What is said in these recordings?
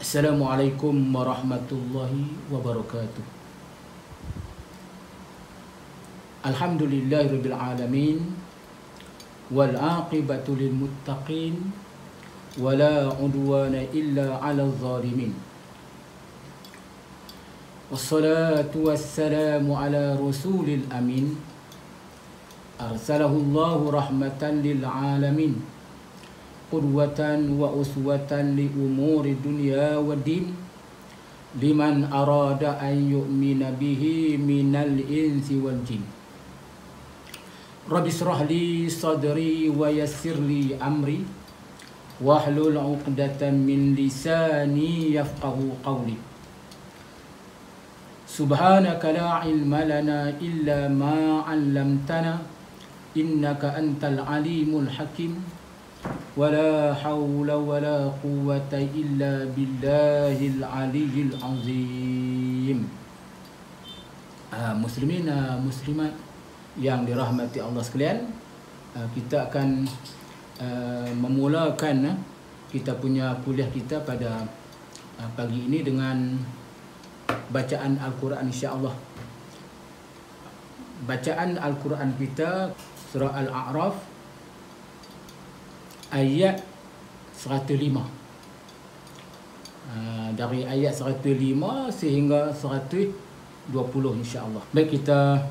Assalamualaikum warahmatullahi wabarakatuh. Alhamdulillahirabbil alamin wal aqibatu lil muttaqin wala udwana illa 'alal zalimin. Wassalatu wassalamu ala rasulil amin arsalahu Allahu rahmatan lil alamin qudwatan wa uswatan li umuri dunya wa din liman arada an yu'mina bihi minal insi wal jin. Rabbi shrah li sadri wa yassir li amri wahlul 'uqdatam min lisani yafqahu qawli. Subhanaka la ilma lana illa ma 'allamtana innaka antal alimul hakim. Wala hawla wala quwwata illa billahil aliyyil azim. Muslimin, muslimat yang dirahmati Allah sekalian, kita akan memulakan kita punya kuliah kita pada pagi ini dengan bacaan Al-Quran, insya-Allah. Bacaan Al-Quran kita surah Al-A'raf ayat 105. Dari ayat 105 sehingga 120, insya-Allah. Baik, kita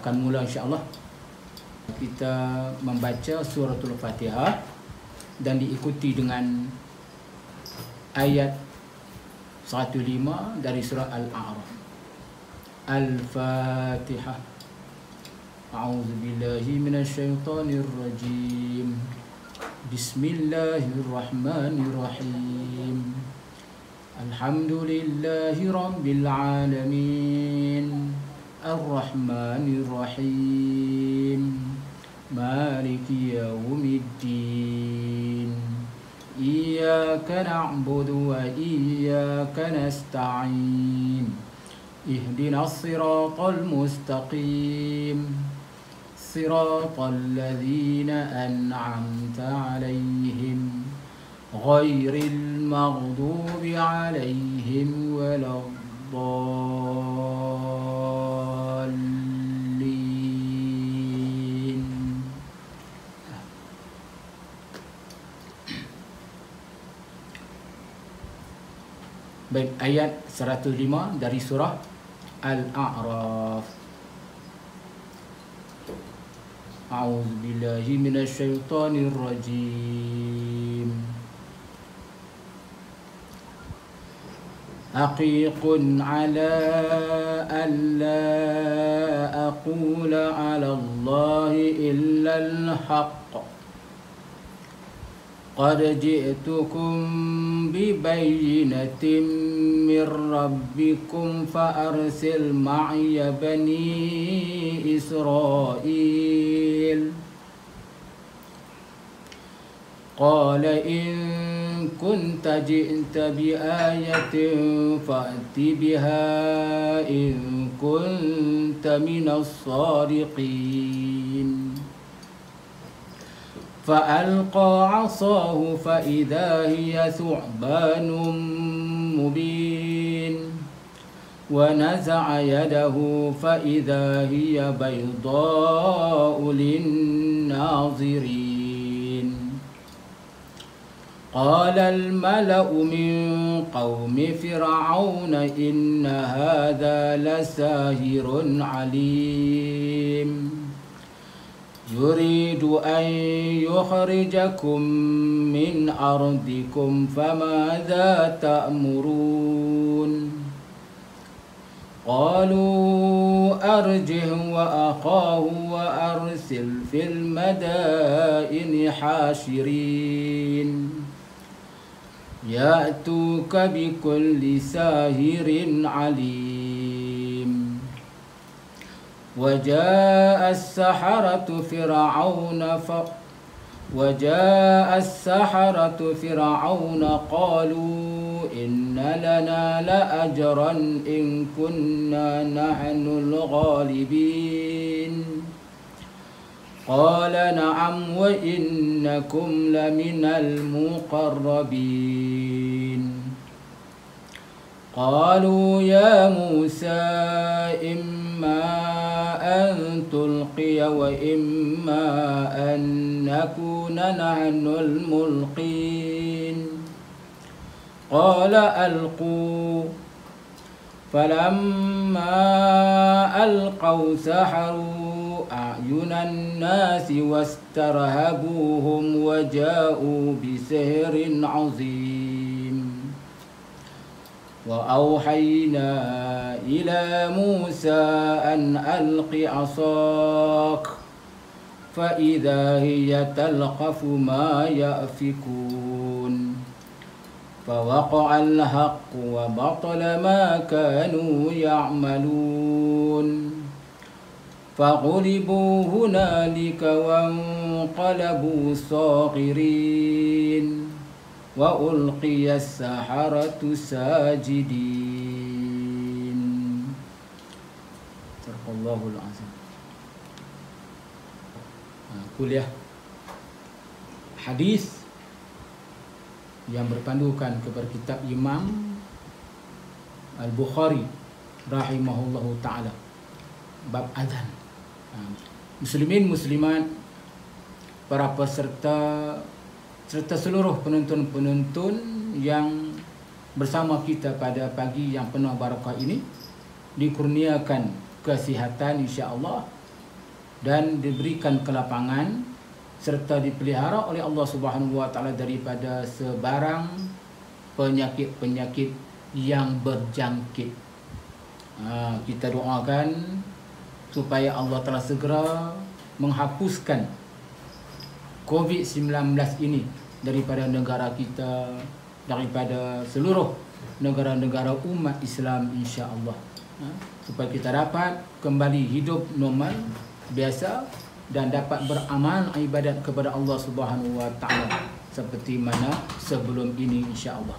akan mula, insya-Allah. Kita membaca suratul Fatihah dan diikuti dengan ayat 105 dari surah Al-A'raf. Al-Fatihah. A'udzu billahi minasyaitonir rajim. Bismillahirrahmanirrahim. Alhamdulillahi rabbil alamin. Ar-Rahmanir-Rahim. Maliki yaumiddin. Iyyaka na'budu wa iyyaka nasta'in. Ihdinas siratal mustaqim. Siratal ladzina an'amta 'alaihim ghairil maghdubi 'alaihim waladdallin. Baik, ayat 105 dari surah Al-A'raf. A'udzu billahi minasyaitonir rajim. Haqiqun ala alla aqula ala Allahi illa al-haqq. Qad ji'tukum bibayyinatin min rabbikum fa'arsil ma'iya bani Israil. Qala in kunta ji'ta bi ayatin fa'ti biha in kunta minas sadiqin. فألقى عصاه فإذا هي ثعبان مبين ونزع يده فإذا هي بيضاء للناظرين. قال الملأ من قوم فرعون إن هذا لساحر عليم يريد أن يخرجكم من أرضكم فماذا تأمرون. قالوا أرجه وأخاه وأرسل في المدائن حاشرين يأتوك بكل ساحر عليم. وجاء السحرة فرعون قالوا إن لنا لأجرا إن كنا نحن الغالبين. قال نعم وإنكم لمن المقربين قالوا يا موسى إما أن تلقي وإما أن نكون نحن الملقين قال ألقوا فلما ألقوا سحروا أعين الناس واسترهبوهم وجاءوا بسحر عظيم وأوحينا إلى موسى أن ألق عصاك فإذا هي تلقف ما يأفكون فوقع الحق وبطل ما كانوا يعملون فغلبوا هنالك وانقلبوا صاغرين وألقي السحرة ساجدين. Sadaqallahul azim. Kuliah hadis yang berpandukan kepada kitab Imam Al-Bukhari rahimahullahu ta'ala, bab azan. Muslimin muslimat, para peserta serta seluruh penonton-penonton yang bersama kita pada pagi yang penuh barakah ini, dikurniakan kesihatan insya-Allah dan diberikan kelapangan serta dipelihara oleh Allah Subhanahu wa taala daripada sebarang penyakit-penyakit yang berjangkit. Kita doakan supaya Allah telah segera menghapuskan COVID-19 ini daripada negara kita, daripada seluruh negara-negara umat Islam insya-Allah, supaya kita dapat kembali hidup normal biasa dan dapat beramal ibadat kepada Allah Subhanahu wa taala seperti mana sebelum ini insya-Allah.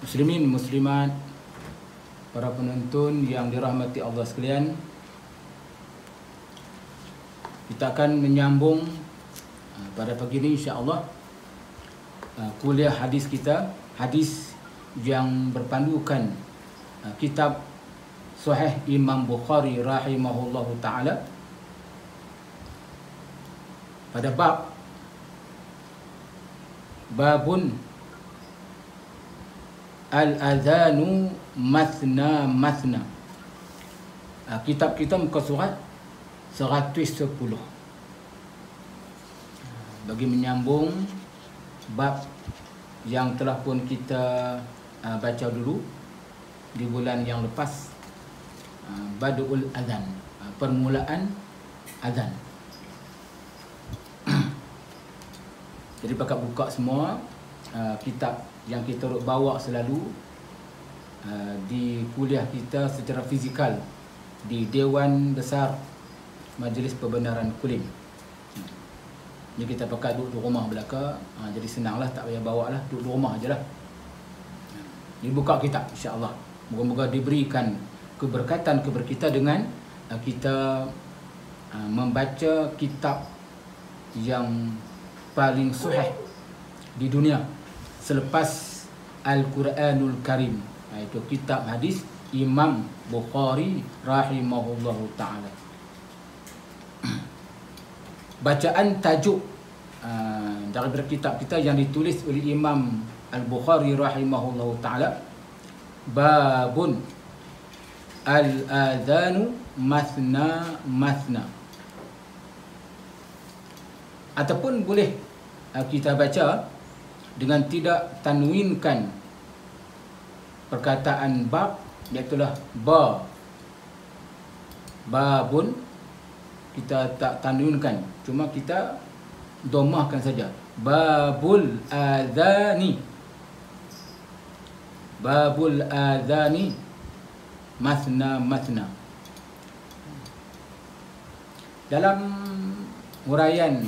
Muslimin muslimat, para penonton yang dirahmati Allah sekalian, kita akan menyambung pada pagi ini insya-Allah kuliah hadis kita, hadis yang berpandukan kitab Sahih Imam Bukhari rahimahullahu ta'ala pada babun al-adhanu mathna mathna. Kitab kita muka surat 110 bagi menyambung bab yang telah pun kita baca dulu di bulan yang lepas, Badul Adhan, permulaan azan. Jadi pakat buka semua kitab yang kita bawa selalu di kuliah kita secara fizikal di Dewan Besar Majlis Perbenaran Kulim. Ni kita pakai duduk di rumah belaka, jadi senanglah, tak payah bawa lah, duduk di rumah ajalah. Dibuka kitab insya-Allah. Moga-moga diberikan keberkatan kepada kita dengan kita membaca kitab yang paling sahih di dunia selepas Al-Quranul Karim, iaitu kitab hadis Imam Bukhari rahimahullahu ta'ala. Bacaan tajuk daripada kitab kita yang ditulis oleh Imam Al-Bukhari rahimahullahu ta'ala, Babun Al-Adhanu Mathna Mathna, ataupun boleh kita baca dengan tidak tanwinkan perkataan bab, iaitulah babun, kita tak tanwinkan, cuma kita dhammahkan saja, babul adhani, babul adhani mathna mathna. Dalam huraian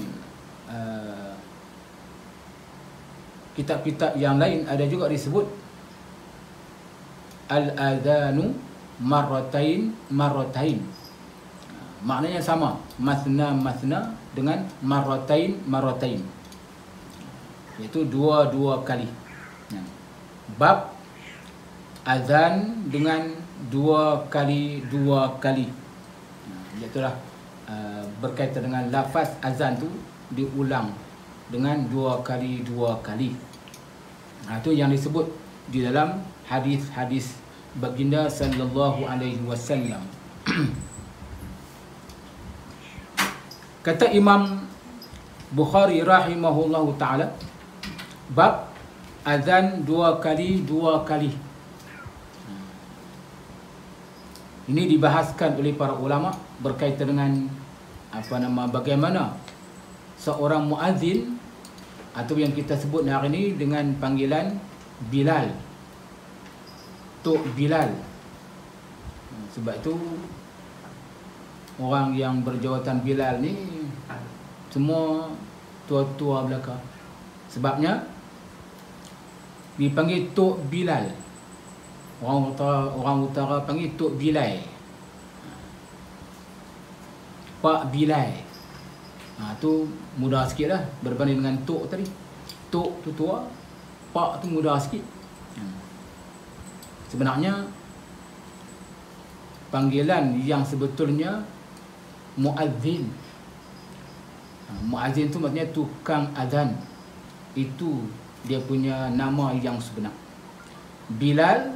kitab-kitab yang lain ada juga disebut al-adhanu marratain marratain. Maknanya sama, mathna mathna dengan marratain marratain. iaitu dua kali. Bab azan dengan dua kali. Iaitulah berkaitan dengan lafaz azan tu diulang dengan dua kali. Itu yang disebut di dalam hadis-hadis baginda sallallahu alaihi wasallam. Kata Imam Bukhari rahimahullahu taala, bab azan dua kali. Ini dibahaskan oleh para ulama berkaitan dengan bagaimana seorang muazzin atau yang kita sebut hari ini dengan panggilan Bilal, Tok Bilal. Sebab itu orang yang berjawatan Bilal ni semua tua-tua belaka. Sebabnya dipanggil Tok Bilal. Orang utara panggil Tok Bilal, Pak Bilal. Tu mudah sikit lah berbanding dengan Tok tadi. Tok tu tua, Pak tu mudah sikit. Sebenarnya panggilan yang sebetulnya muazzin. Muazzin tu maksudnya tukang azan. Itu dia punya nama yang sebenar. Bilal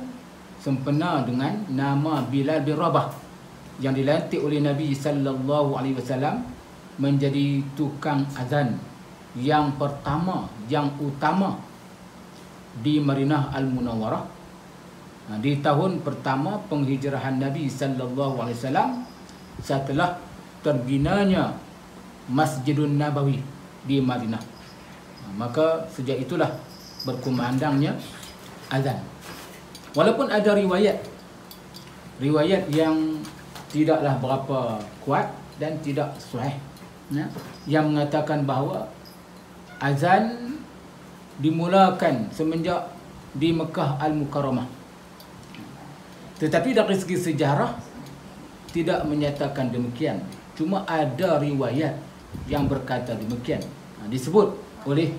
sempena dengan nama Bilal bin Rabah yang dilantik oleh Nabi sallallahu alaihi wasallam menjadi tukang azan yang pertama, yang utama di Madinah Al-Munawwarah di tahun pertama penghijrahan Nabi sallallahu alaihi wasallam setelah terbinanya Masjidun Nabawi di Madinah. Maka sejak itulah berkumandangnya azan. Walaupun ada riwayat yang tidaklah berapa kuat dan tidak sahih, yang mengatakan bahawa azan dimulakan semenjak di Mekah Al-Mukarramah. Tetapi dari segi sejarah tidak menyatakan demikian. Cuma ada riwayat yang berkata demikian. Disebut oleh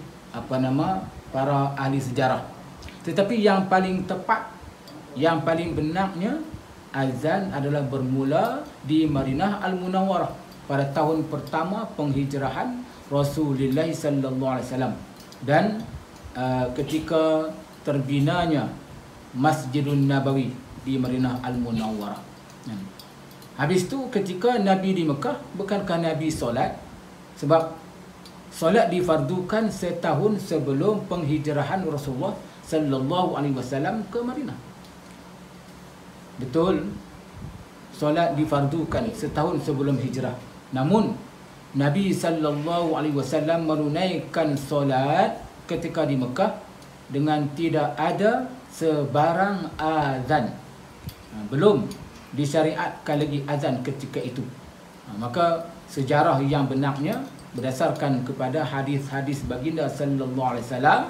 para ahli sejarah. Tetapi yang paling tepat, yang paling benarnya, azan adalah bermula di Madinah Al-Munawwarah pada tahun pertama penghijrahan Rasulullah sallallahu alaihi wasallam dan ketika terbinanya Masjidun Nabawi di Madinah Al-Munawwarah. Habis tu ketika Nabi di Mekah, bukankah Nabi solat? Sebab solat difardukan setahun sebelum penghijrahan Rasulullah sallallahu alaihi wasallam ke Madinah. Betul, solat difardukan setahun sebelum hijrah. Namun Nabi sallallahu alaihi wasallam menunaikan solat ketika di Mekah dengan tidak ada sebarang azan. Belum disyariatkan lagi azan ketika itu. Maka sejarah yang benarnya berdasarkan kepada hadis-hadis baginda sallallahu alaihi wasallam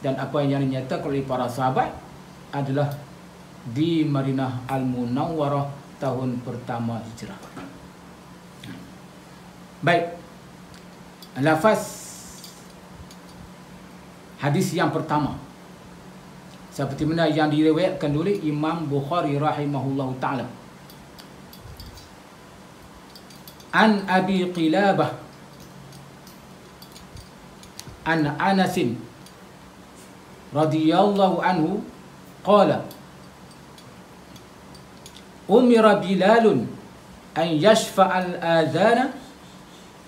dan apa yang dinyatakan oleh para sahabat adalah di Madinah Al-Munawwarah tahun pertama hijrah. Baik, lafaz hadis yang pertama seperti mana yang diriwayatkan oleh Imam Bukhari rahimahullahu taala. An Abi Qilabah an Anas radhiyallahu anhu qala umira Bilalun an yashfa'al adhana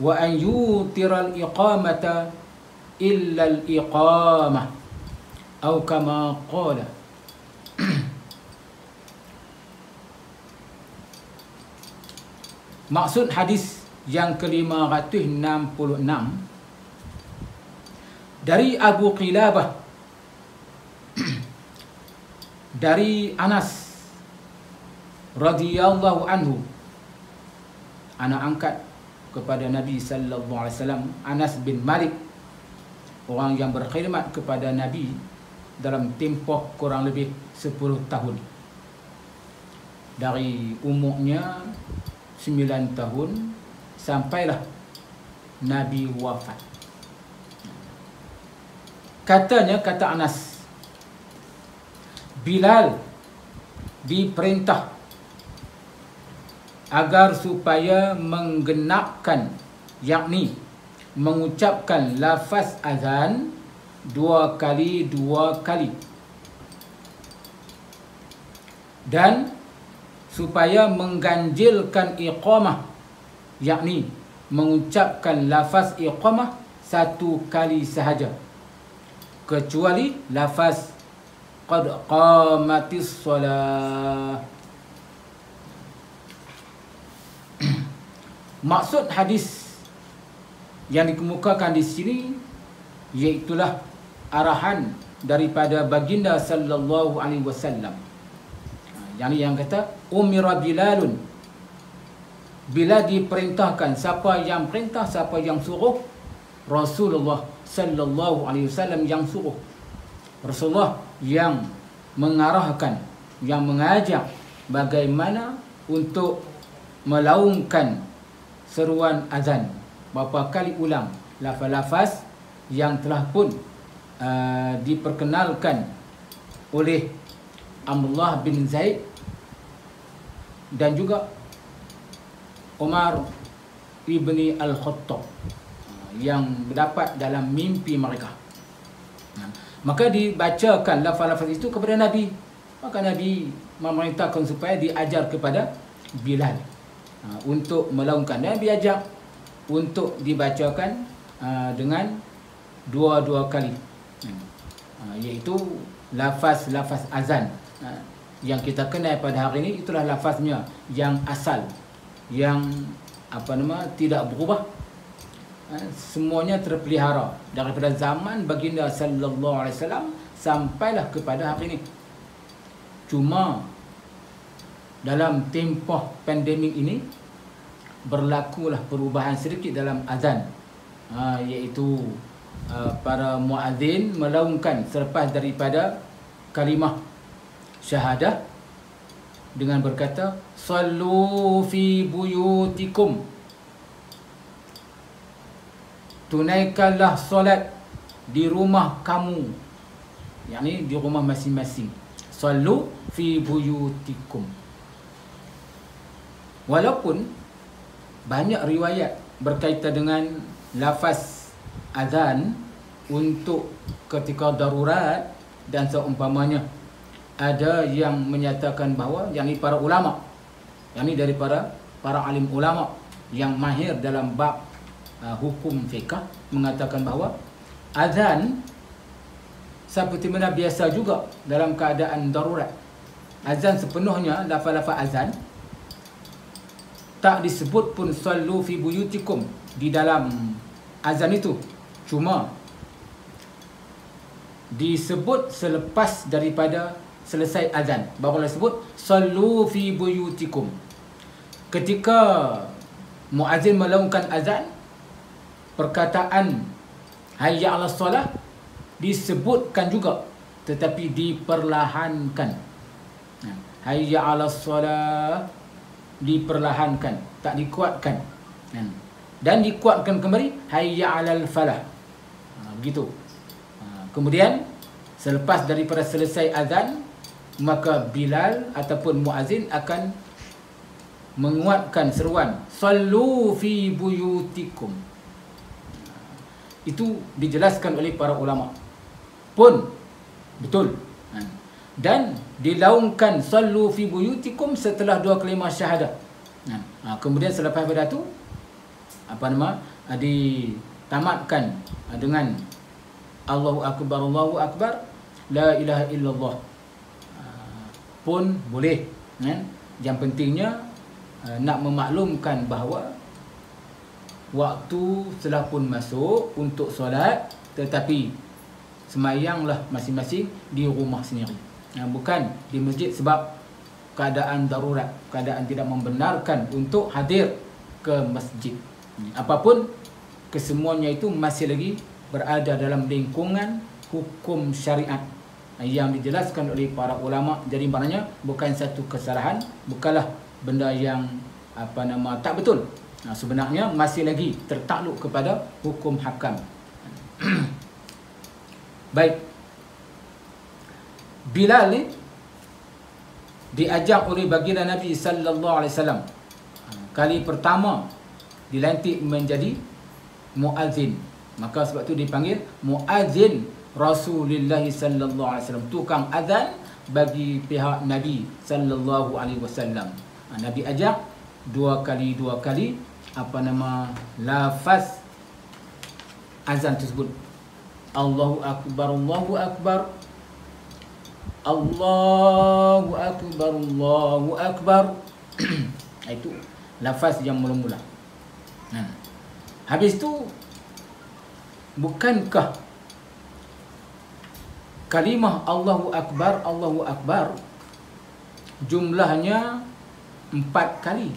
wa an yutira al-iqamata illa al-iqamah atau kama qala. Maksud hadis yang ke-566 dari Abu Qilabah dari Anas radhiyallahu anhu, anak angkat kepada Nabi sallallahu alaihi wasallam, Anas bin Malik, orang yang berkhidmat kepada Nabi dalam tempoh kurang lebih 10 tahun. Dari umurnya 9 tahun sampailah Nabi wafat. kata Anas, Bilal diperintah agar supaya menggenapkan, yakni mengucapkan lafaz azan 2 kali, dan supaya mengganjilkan iqamah, yakni mengucapkan lafaz iqamah 1 kali sahaja, kecuali lafaz qad qamatis solah. Maksud hadis yang dikemukakan di sini iaitulah arahan daripada baginda sallallahu alaihi wasallam, yang kata umira Bilalun, bila diperintahkan. Siapa yang perintah, siapa yang suruh? Rasulullah sallallahu alaihi wasallam yang suruh. Rasulullah yang mengarahkan, yang mengajak bagaimana untuk melaungkan seruan azan. Berapa kali ulang lafaz-lafaz yang telah pun diperkenalkan oleh Abdullah bin Zaid dan juga Umar ibni Al-Khattab yang berdapat dalam mimpi mereka. Maka dibacakan lafaz-lafaz itu kepada Nabi. Maka Nabi memerintahkan supaya diajar kepada Bilal untuk melaungkan, dan diajak untuk dibacakan dengan dua kali, iaitu lafaz-lafaz azan yang kita kenal pada hari ini. Itulah lafaznya yang asal, yang tidak berubah. Semuanya terpelihara daripada zaman baginda sallallahu alaihi wasallam sampailah kepada hari ini. Cuma dalam tempoh pandemik ini berlakulah perubahan sedikit dalam azan, iaitu para muadzin melaungkan selepas daripada kalimah syahadah dengan berkata sallu fi buyutikum, tunaikanlah solat di rumah kamu, yakni di rumah masing-masing. Sallu fi buyutikum. Walaupun banyak riwayat berkaitan dengan lafaz azan untuk ketika darurat dan seumpamanya, ada yang menyatakan bahawa, yakni para ulama, yakni daripada para alim ulama yang mahir dalam bab hukum fiqh, mengatakan bahawa azan seperti mana biasa juga dalam keadaan darurat. Azan sepenuhnya, lafaz-lafaz azan tak disebut pun sallu fi buyutikum di dalam azan itu, cuma disebut selepas daripada selesai azan barulah disebut sallu fi buyutikum. Ketika muazzin melaungkan azan, perkataan hayya 'alas solah disebutkan juga, tetapi diperlahankan. Hayya 'alas solah diperlahankan, tak dikuatkan, dan dikuatkan kembali hayya 'alal falah, begitu. Kemudian selepas daripada selesai azan, maka Bilal ataupun muazzin akan menguatkan seruan sallu fi buyutikum. Itu dijelaskan oleh para ulama pun betul, dan dilaungkan sallu fi buyutikum setelah 2 kalimah syahadah. Kemudian selepas pada itu ditamatkan dengan Allahu Akbar, la ilaha illallah pun boleh. Yang pentingnya nak memaklumkan bahawa waktu telah pun masuk untuk solat, tetapi semayanglah masing-masing di rumah sendiri, bukan di masjid, sebab keadaan darurat, keadaan tidak membenarkan untuk hadir ke masjid. Apapun, kesemuanya itu masih lagi berada dalam lingkungan hukum syariat yang dijelaskan oleh para ulama. Jadi maknanya bukan satu kesalahan, bukanlah benda yang tak betul. Sebenarnya masih lagi tertakluk kepada hukum hakam. Baik. Bilal ni diajak oleh baginda Nabi sallallahu alaihi wasallam. Kali pertama dilantik menjadi muazzin. Maka sebab tu dipanggil muazzin Rasulullah sallallahu alaihi wasallam, tukang azan bagi pihak Nabi sallallahu alaihi wasallam. Nabi ajak dua kali apa nama lafaz azan tersebut. Allahu akbar, Allahu akbar, Allahu akbar, Allahu akbar. Itu lafaz yang mula-mula. Habis tu, bukankah kalimah Allahu akbar jumlahnya 4 kali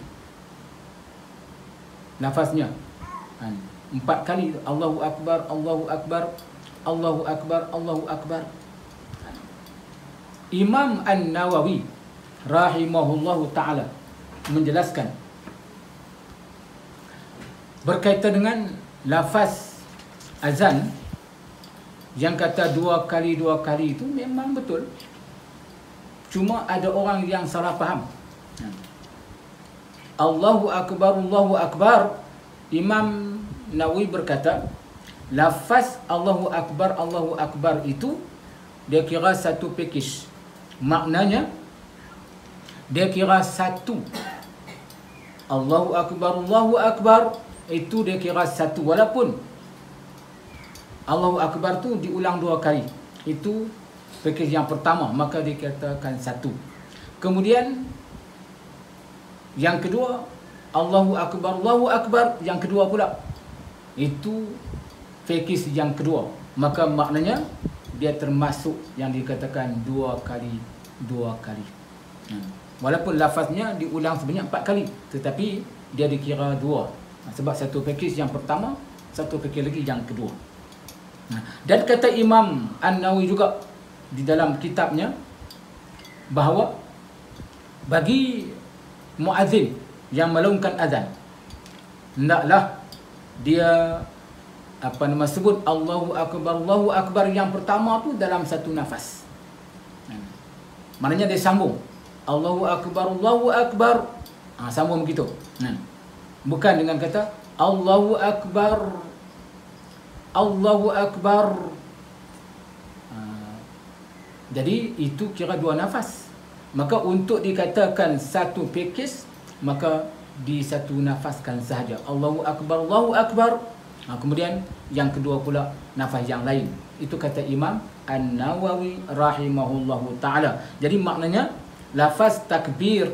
lafaznya? 4 kali Allahu akbar, Allahu akbar, Allahu akbar, Allahu akbar. Imam An-Nawawi rahimahullahu ta'ala menjelaskan berkaitan dengan lafaz azan yang kata 2 kali itu memang betul. Cuma ada orang yang salah faham. Allahu akbar, Imam Nawawi berkata lafaz Allahu akbar itu dia kira satu pakej. Maknanya dia kira satu. Allahu akbar itu dia kira satu, walaupun Allahu akbar tu diulang 2 kali. Itu pakej yang pertama, maka dikatakan satu. Kemudian yang kedua, Allahu akbar yang kedua pula, itu pakej yang kedua, maka maknanya dia termasuk yang dikatakan 2 kali. Walaupun lafaznya diulang sebanyak 4 kali, tetapi dia dikira 2. Sebab satu pakej yang pertama, satu pakej lagi yang kedua. Dan kata Imam An-Nawawi juga di dalam kitabnya bahawa bagi muazzin yang melaungkan azan, hendaklah dia sebut Allahu akbar yang pertama tu dalam satu nafas. Maknanya dia sambung Allahu akbar, sambung begitu. Bukan dengan kata Allahu akbar. Jadi itu kira 2 nafas. Maka untuk dikatakan satu pakej, maka di satu nafaskan sahaja. Allahu akbar. Kemudian yang kedua pula nafas yang lain. Itu kata Imam An-Nawawi rahimahullahu ta'ala. Jadi maknanya lafaz takbir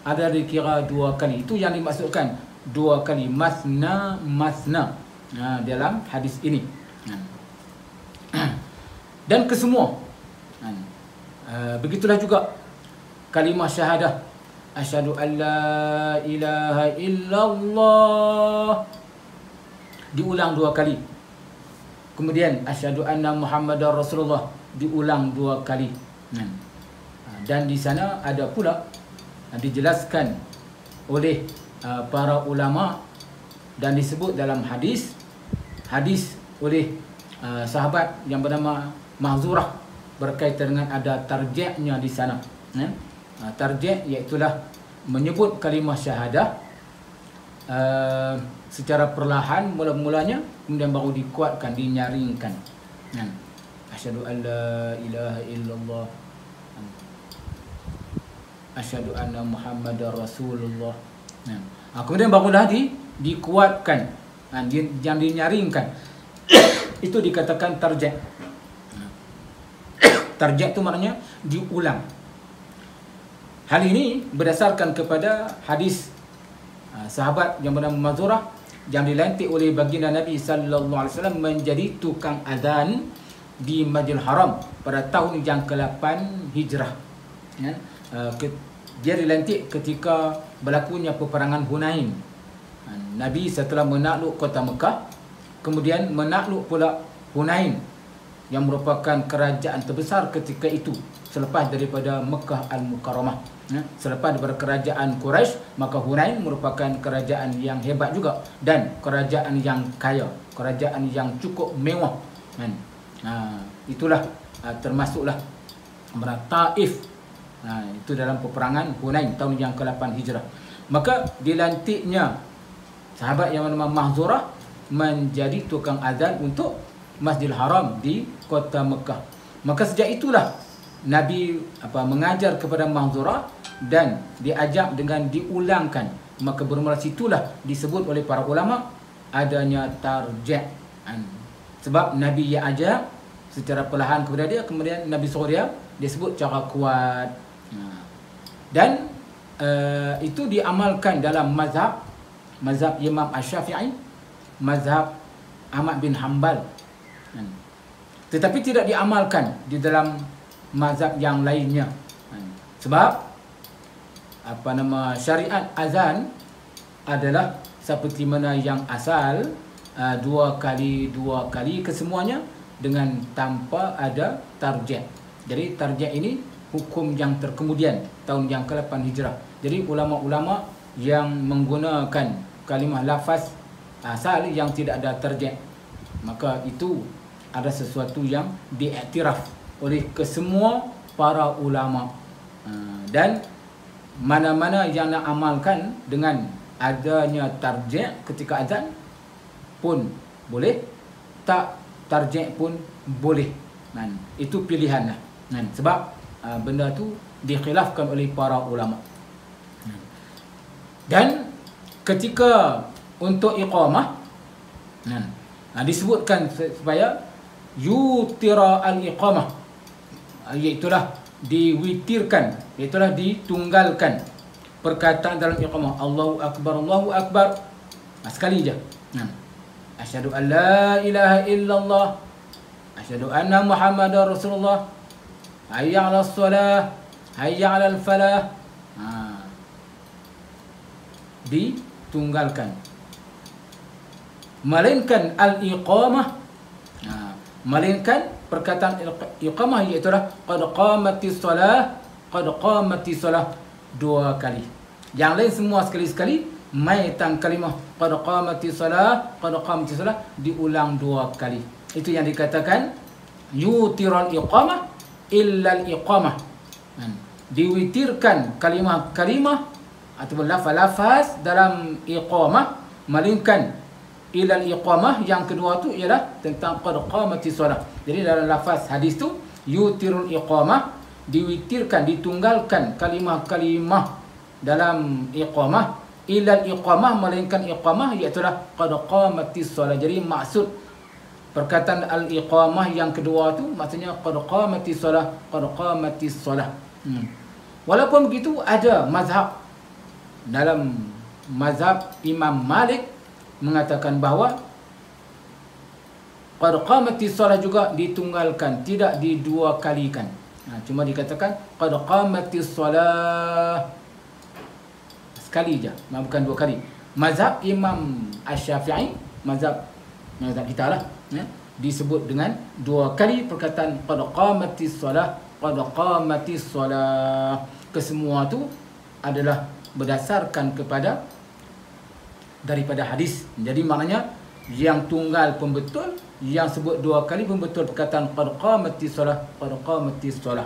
ada dikira 2 kali. Itu yang dimaksudkan 2 kali, masna dalam hadis ini. Dan kesemua begitulah juga kalimah syahadah, asyhadu an la ilaha illallah, diulang 2 kali. Kemudian asyhadu anna Muhammadar Rasulullah diulang 2 kali. Dan di sana ada pula dijelaskan oleh para ulama dan disebut dalam hadis oleh sahabat yang bernama Mahzurah, berkaitan dengan ada tarjihnya di sana. Tarjih iaitulah menyebut kalimah syahadah secara perlahan mula-mulanya, kemudian baru dikuatkan, dinyaringkan. Asyhadu an la ilaha illallah, asyhadu anna Muhammadar Rasulullah. Kemudian barulah dikuatkan, yang dinyaringkan. Itu dikatakan tarjih. Tarjih itu maknanya diulang. Hal ini berdasarkan kepada hadis sahabat yang bernama Mazurah yang dilantik oleh baginda Nabi sallallahu alaihi wasallam menjadi tukang azan di Masjidil Haram pada tahun yang ke-8 Hijrah. Dia dilantik ketika berlakunya peperangan Hunain. Nabi setelah menakluk kota Mekah, kemudian menakluk pula Hunain yang merupakan kerajaan terbesar ketika itu selepas daripada Mekah Al-Mukarramah. Selepas daripada kerajaan Quraisy, maka Hunain merupakan kerajaan yang hebat juga dan kerajaan yang kaya, kerajaan yang cukup mewah. Itulah termasuklah Taif. Itu dalam peperangan Hunain tahun yang ke-8 Hijrah. Maka dilantiknya sahabat yang bernama Mahzurah menjadi tukang azan untuk Masjidil Haram di kota Mekah. Maka sejak itulah Nabi mengajar kepada Mahzurah dan diajak dengan diulangkan. Maka bermula situlah disebut oleh para ulama adanya tarjih. Sebab Nabi yang ajar secara perlahan kepada dia, kemudian Nabi suruh dia sebut cara kuat. Dan itu diamalkan dalam mazhab Imam Asy-Syafi'i, mazhab Ahmad bin Hanbal. Tetapi tidak diamalkan di dalam mazhab yang lainnya. Sebab syariat azan adalah seperti mana yang asal, dua kali kesemuanya dengan tanpa ada tarjih. Jadi tarjih ini hukum yang terkemudian tahun yang ke-8 Hijrah. Jadi ulama-ulama yang menggunakan kalimah lafaz asal yang tidak ada tarjih, maka itu ada sesuatu yang diiktiraf oleh kesemua para ulama. Dan mana-mana yang nak amalkan dengan adanya tarjih ketika azan pun boleh, tak tarjih pun boleh. Itu pilihan lah. Sebab benda tu dikhilafkan oleh para ulama. Dan ketika untuk iqamah disebutkan supaya yutira al-iqamah, iaitulah diwitirkan, iaitulah ditunggalkan perkataan dalam iqamah. Allahu Akbar, Allahu Akbar, sekali je. Asyhadu an la ilaha illallah, asyhadu anna Muhammadar Rasulullah, hayya 'alas shalah, hayya 'alal falah. Ditunggalkan. Melainkan al-iqamah, melainkan perkataan iqamah, iaitu qad qamatis salah, qad qamatis salah, 2 kali. Yang lain semua sekali-sekali. Maitan kalimah qad qamatis salah, qad qamatis salah diulang 2 kali. Itu yang dikatakan yutiral iqamah illa al-iqamah. Diwitirkan kalimah-kalimah ataupun lafaz-lafaz dalam iqamah, melainkan ila al-iqamah yang kedua tu ialah tentang qad qamatis salah. Jadi dalam lafaz hadis tu yutirul iqamah, diwitirkan, ditunggalkan kalimah-kalimah dalam iqamah, ila al-iqamah, melainkan iqamah iaitu qad qamatis salah. Jadi maksud perkataan al-iqamah yang kedua tu maksudnya qad qamatis salah, qad qamatis salah. Walaupun begitu ada mazhab, dalam mazhab Imam Malik mengatakan bahawa qad qamatis salah juga ditunggalkan, tidak didua kalikan. Cuma dikatakan qad qamatis salah sekali je, bukan 2 kali. Mazhab Imam Asy-Syafi'i, mazhab kita lah, disebut dengan 2 kali perkataan qad qamatis salah, qad qamatis salah. Kesemua tu adalah berdasarkan kepada daripada hadis. Jadi maknanya yang tunggal pun betul, yang sebut 2 kali pun betul perkataan qad qamatis salah, qad qamatis salah.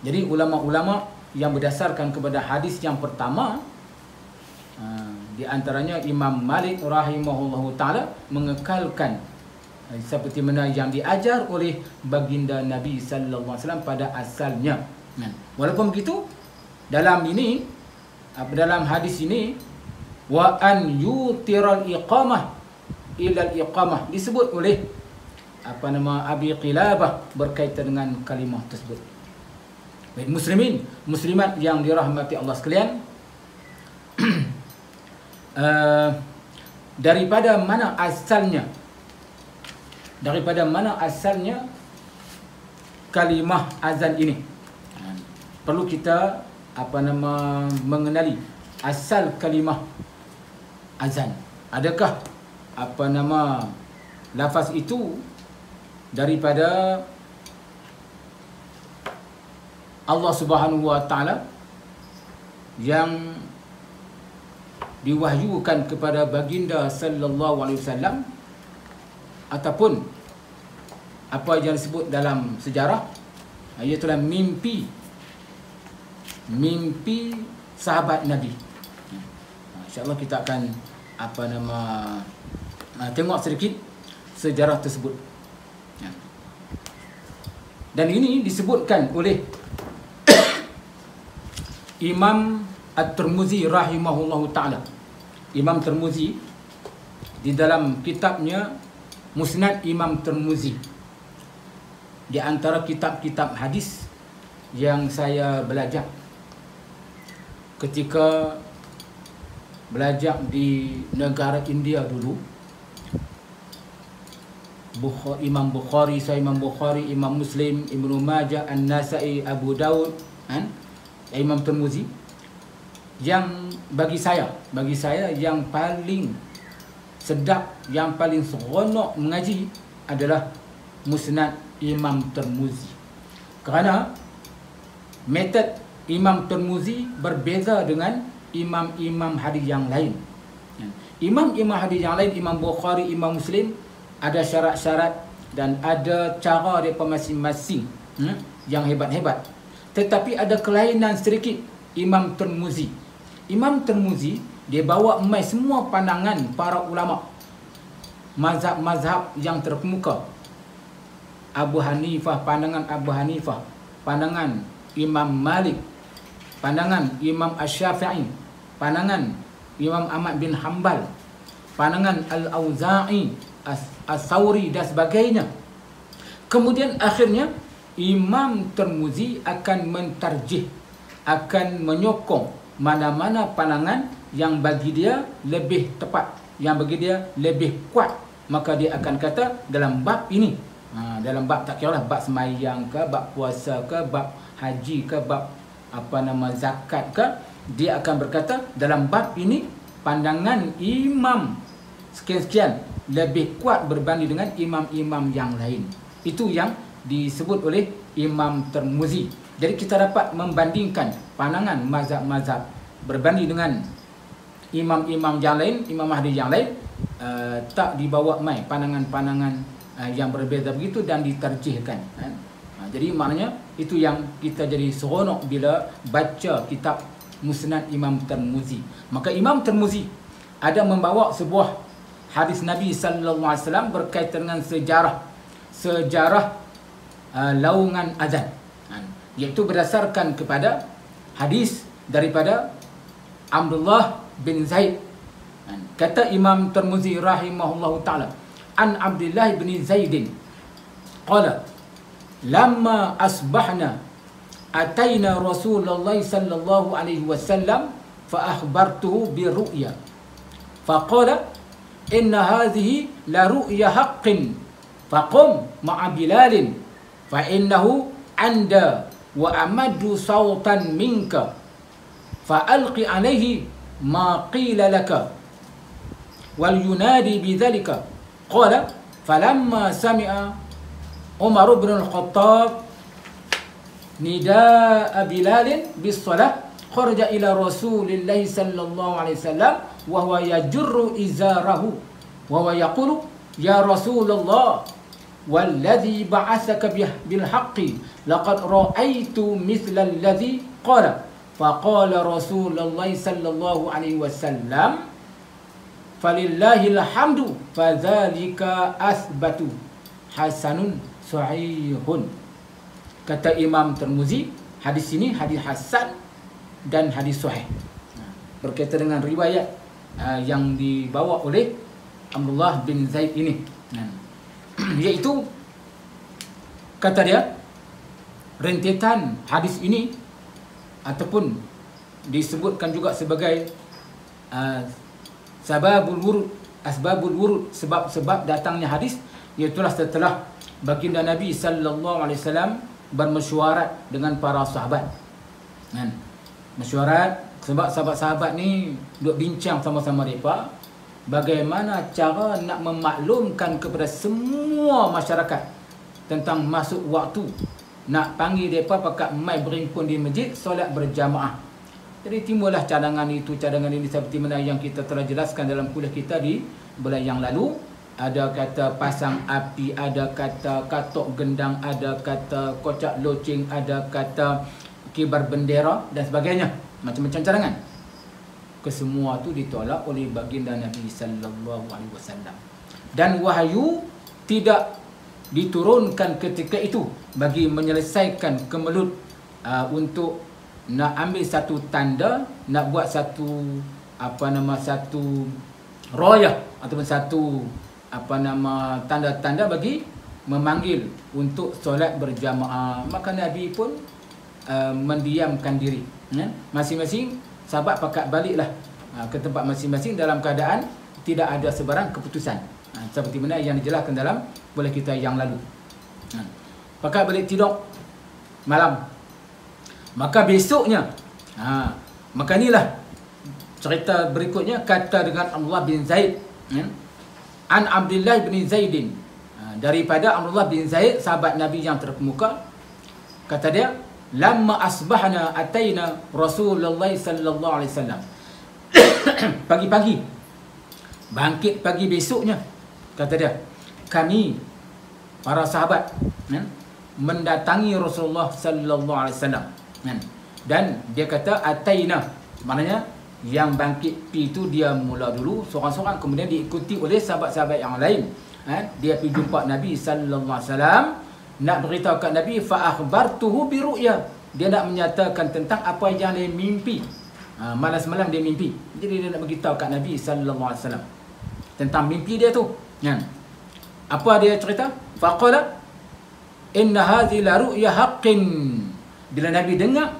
Jadi ulama-ulama yang berdasarkan kepada hadis yang pertama, di antaranya Imam Malik rahimahullahu taala mengekalkan seperti mana yang diajar oleh baginda Nabi sallallahu alaihi wasallam pada asalnya. Walaupun begitu, dalam hadis ini wa an yutiral iqamah ila al-iqamah disebut oleh Abi Qilabah berkaitan dengan kalimah tersebut. Baik muslimin, muslimat yang dirahmati Allah sekalian, daripada mana asalnya kalimah azan ini? Perlu kita mengenali asal kalimah azan. Adakah lafaz itu daripada Allah Subhanahu wa taala yang diwahyukan kepada baginda sallallahu alaihi wasallam, ataupun apa yang disebut dalam sejarah, iaitu mimpi sahabat Nabi. InsyaAllah kita akan tengok sedikit sejarah tersebut. Dan ini disebutkan oleh Imam At-Tirmizi rahimahullahu ta'ala. Imam Tirmizi di dalam kitabnya Musnad Imam Tirmizi, di antara kitab-kitab hadis yang saya belajar ketika belajar di negara India dulu. Imam Bukhari, Imam Bukhari, Imam Muslim, Ibnu Majah, An-Nasa'i, Abu Daud, Imam Tirmizi. Yang bagi saya yang paling sedap, yang paling seronok mengaji adalah Musnad Imam Tirmizi. Kerana metod Imam Tirmizi berbeza dengan imam-imam hadis yang lain. Imam-imam hadis yang lain, Imam Bukhari, Imam Muslim, ada syarat-syarat dan ada cara mereka masing-masing yang hebat-hebat. Tetapi ada kelainan sedikit Imam Tirmizi. Imam Tirmizi dia bawa mai semua pandangan para ulama, mazhab-mazhab yang terkemuka. Abu Hanifah, pandangan Abu Hanifah, pandangan Imam Malik, pandangan Imam Asy-Syafi'i, pandangan Imam Ahmad bin Hanbal, pandangan Al-Auza'i, As-Sawri dan sebagainya. Kemudian akhirnya Imam Tirmizi akan mentarjih, akan menyokong mana-mana pandangan yang bagi dia lebih tepat, yang bagi dia lebih kuat. Maka dia akan kata dalam bab ini, dalam bab tak kira lah bab semayang ke, bab puasa ke, bab haji ke, bab zakat ke, dia akan berkata dalam bab ini pandangan imam sekian-sekian lebih kuat berbanding dengan imam-imam yang lain. Itu yang disebut oleh Imam Tirmizi. Jadi kita dapat membandingkan pandangan mazhab-mazhab berbanding dengan imam-imam yang lain, imam hadis yang lain, tak dibawa mai pandangan-pandangan yang berbeza begitu dan diterjihkan. Jadi maknanya itu yang kita jadi seronok bila baca kitab Musnad Imam Tirmizi. Maka Imam Tirmizi ada membawa sebuah hadis Nabi sallallahu alaihi wasallam berkaitan dengan sejarah laungan azan, iaitu berdasarkan kepada hadis daripada Abdullah bin Zaid. Kata Imam Tirmizi rahimahullahu taala, an Abdullah bin Zaid qala lamma asbahna ataina Rasulullah sallallahu alaihi wasallam fa akhbartuhu bi ru'ya faqala inna hadhihi la ru'ya haqqin faqum ma'a Bilalin fa innahu anda wa amaddu sawtan minka fa alqi alayhi ma qila laka wal yunadi bidzalika qala falamma sami'a Umar bin al-Khattab nidaa Bilalin bis salah kharaja ila Rasulillah sallallahu alaihi wasallam wa huwa yajurru izarahu wa huwa yaqulu ya Rasulullah walladhi ba'athaka bil haqqi laqad ra'aytu mithla alladhi qala faqala Rasulullah sallallahu alaihi wasallam falillahil hamdu fadzalika asbatu hasanun sahihun. Kata Imam Tirmizi, hadis ini hadis hasan dan hadis sahih, berkaitan dengan riwayat yang dibawa oleh Abdullah bin Zaid ini, iaitu kata dia rentetan hadis ini ataupun disebutkan juga sebagai asbabul wurud, sebab-sebab datangnya hadis, iaitulah setelah baginda Nabi sallallahu alaihi wasallam bermesyuarat dengan para sahabat. Mesyuarat sebab sahabat-sahabat ni duk bincang sama-sama mereka bagaimana cara nak memaklumkan kepada semua masyarakat tentang masuk waktu, nak panggil mereka pakat mai berhimpun di masjid solat berjamaah. Jadi timbullah cadangan itu, cadangan ini, seperti mana yang kita telah jelaskan dalam kuliah kita di bulan yang lalu. ada kata pasang api, ada kata katok gendang, ada kata kocak loceng, ada kata kibar bendera dan sebagainya. Macam-macam cadangan. Kesemua tu ditolak oleh baginda Nabi sallallahu alaihi wasallam. Dan wahyu tidak diturunkan ketika itu bagi menyelesaikan kemelut untuk nak ambil satu tanda, nak buat satu satu royah ataupun satu tanda-tanda bagi memanggil untuk solat berjamaah. Maka Nabi pun mendiamkan diri. Masing-masing sahabat pakat baliklah ke tempat masing-masing dalam keadaan tidak ada sebarang keputusan. Seperti mana yang dijelaskan dalam boleh kita yang lalu. Pakat balik tidur malam. Maka besoknya, maka inilah cerita berikutnya, kata dengan Abdullah bin Zaid. An Abdullah bin Zaidin, daripada Abdullah bin Zaid, sahabat Nabi yang terkemuka, kata dia, lamma asbahna ataina Rasulullah sallallahu alaihi wasallam. Pagi-pagi, bangkit pagi besoknya, kata dia, kami para sahabat mendatangi Rasulullah sallallahu alaihi wasallam. Dan dia kata ataina, maknanya yang bangkit pi itu dia mula dulu seorang-seorang, kemudian diikuti oleh sahabat-sahabat yang lain. Dia pergi jumpa Nabi sallallahu alaihi wasallam, nak beritahu kat Nabi, fa akhbartuhu bi ru'ya. Dia nak menyatakan tentang apa yang dia mimpi. Malam semalam dia mimpi. Jadi dia nak beritahu kat Nabi sallallahu alaihi wasallam tentang mimpi dia tu. Apa dia cerita? Faqala inna hadhihi la ru'ya haqqin. Bila Nabi dengar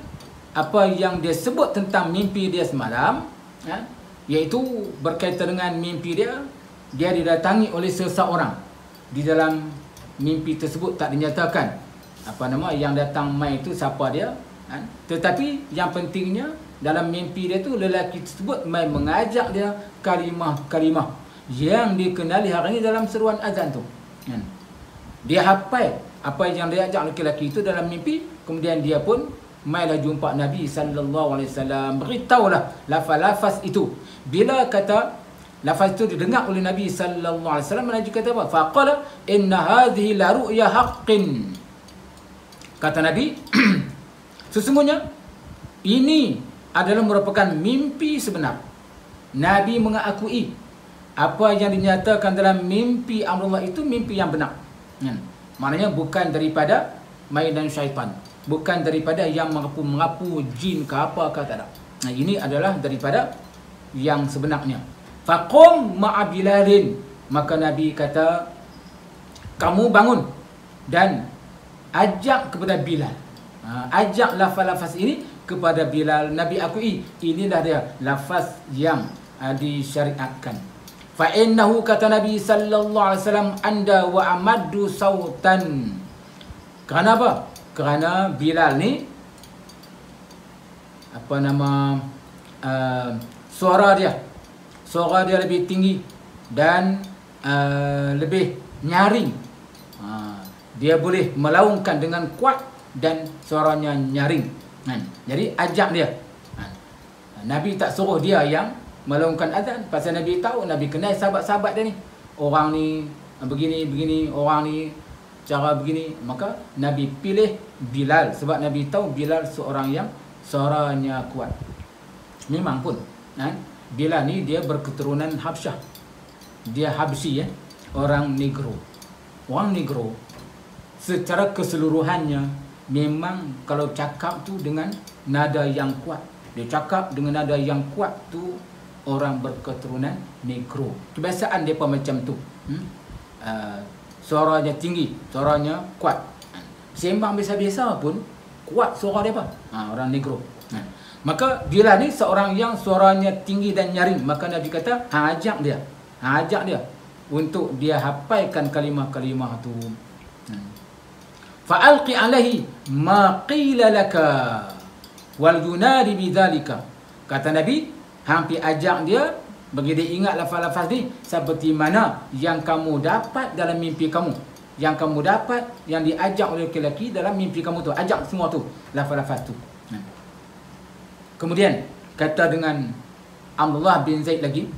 apa yang dia sebut tentang mimpi dia semalam, iaitu berkaitan dengan mimpi dia, dia didatangi oleh seseorang. Di dalam mimpi tersebut tak dinyatakan yang datang mai itu siapa dia, tetapi yang pentingnya dalam mimpi dia tu lelaki tersebut mai mengajak dia kalimah-kalimah yang dikenali hari ini dalam seruan azan tu. Dia hafal apa yang dia ajak lelaki itu dalam mimpi, kemudian dia pun mailah jumpa Nabi sallallahu alaihi wasallam, beritahulah lafaz itu. Bila kata lafaz itu didengar oleh Nabi sallallahu alaihi wasallam, Nabi kata apa? Faqala inna hadhihi la ru'ya haqqin. Kata Nabi, sesungguhnya ini adalah merupakan mimpi sebenar. Nabi mengakui apa yang dinyatakan dalam mimpi Abdullah itu mimpi yang benar. Maknanya bukan daripada mainan syaitan, bukan daripada yang mengapu-mengapu jin ke apa ke, tak ada. Ini adalah daripada yang sebenarnya. Faqum ma'a Bilalin. Maka Nabi kata, kamu bangun dan ajak kepada Bilal. Ajak lafaz-lafaz ini kepada Bilal. Nabi akui inilah dia lafaz yang disyariatkan. Fa innahu, kata Nabi sallallahu alaihi wasallam, anda wa amaddu sautan. Kerana apa? Kerana Bilal ni suara dia lebih tinggi dan lebih nyaring. Dia boleh melaungkan dengan kuat dan suaranya nyaring. Jadi ajak dia. Nabi tak suruh dia yang melaungkan azan, pasal Nabi tahu, Nabi kenal sahabat-sahabat dia ni. Orang ni begini, orang ni cara begini. Maka Nabi pilih Bilal sebab Nabi tahu Bilal seorang yang suaranya kuat. Memang pun Bilal ni dia berketurunan Habsyah. Dia Habsyi, orang Negro. Orang Negro secara keseluruhannya memang kalau cakap tu dengan nada yang kuat. Dia cakap dengan nada yang kuat tu orang berketurunan Negro. Kebiasaan mereka macam tu. Suaranya tinggi, suaranya kuat. Sembang biasa-biasa pun kuat suara mereka. Orang Negro. Maka Bilal ni seorang yang suaranya tinggi dan nyaring. Maka Nabi kata, ajak dia. Ajak dia untuk dia hafalkan kalimah-kalimah tu. Fa'alqi alaihi ma qila laka wal yunadi bidzalika. Kata Nabi, hampir ajak dia bagi dia ingat lafaz-lafaz ni seperti mana yang kamu dapat dalam mimpi kamu. Yang kamu dapat, yang diajak oleh lelaki dalam mimpi kamu tu. Ajak semua tu, lafaz-lafaz tu. Kemudian kata dengan Abdullah bin Zaid lagi,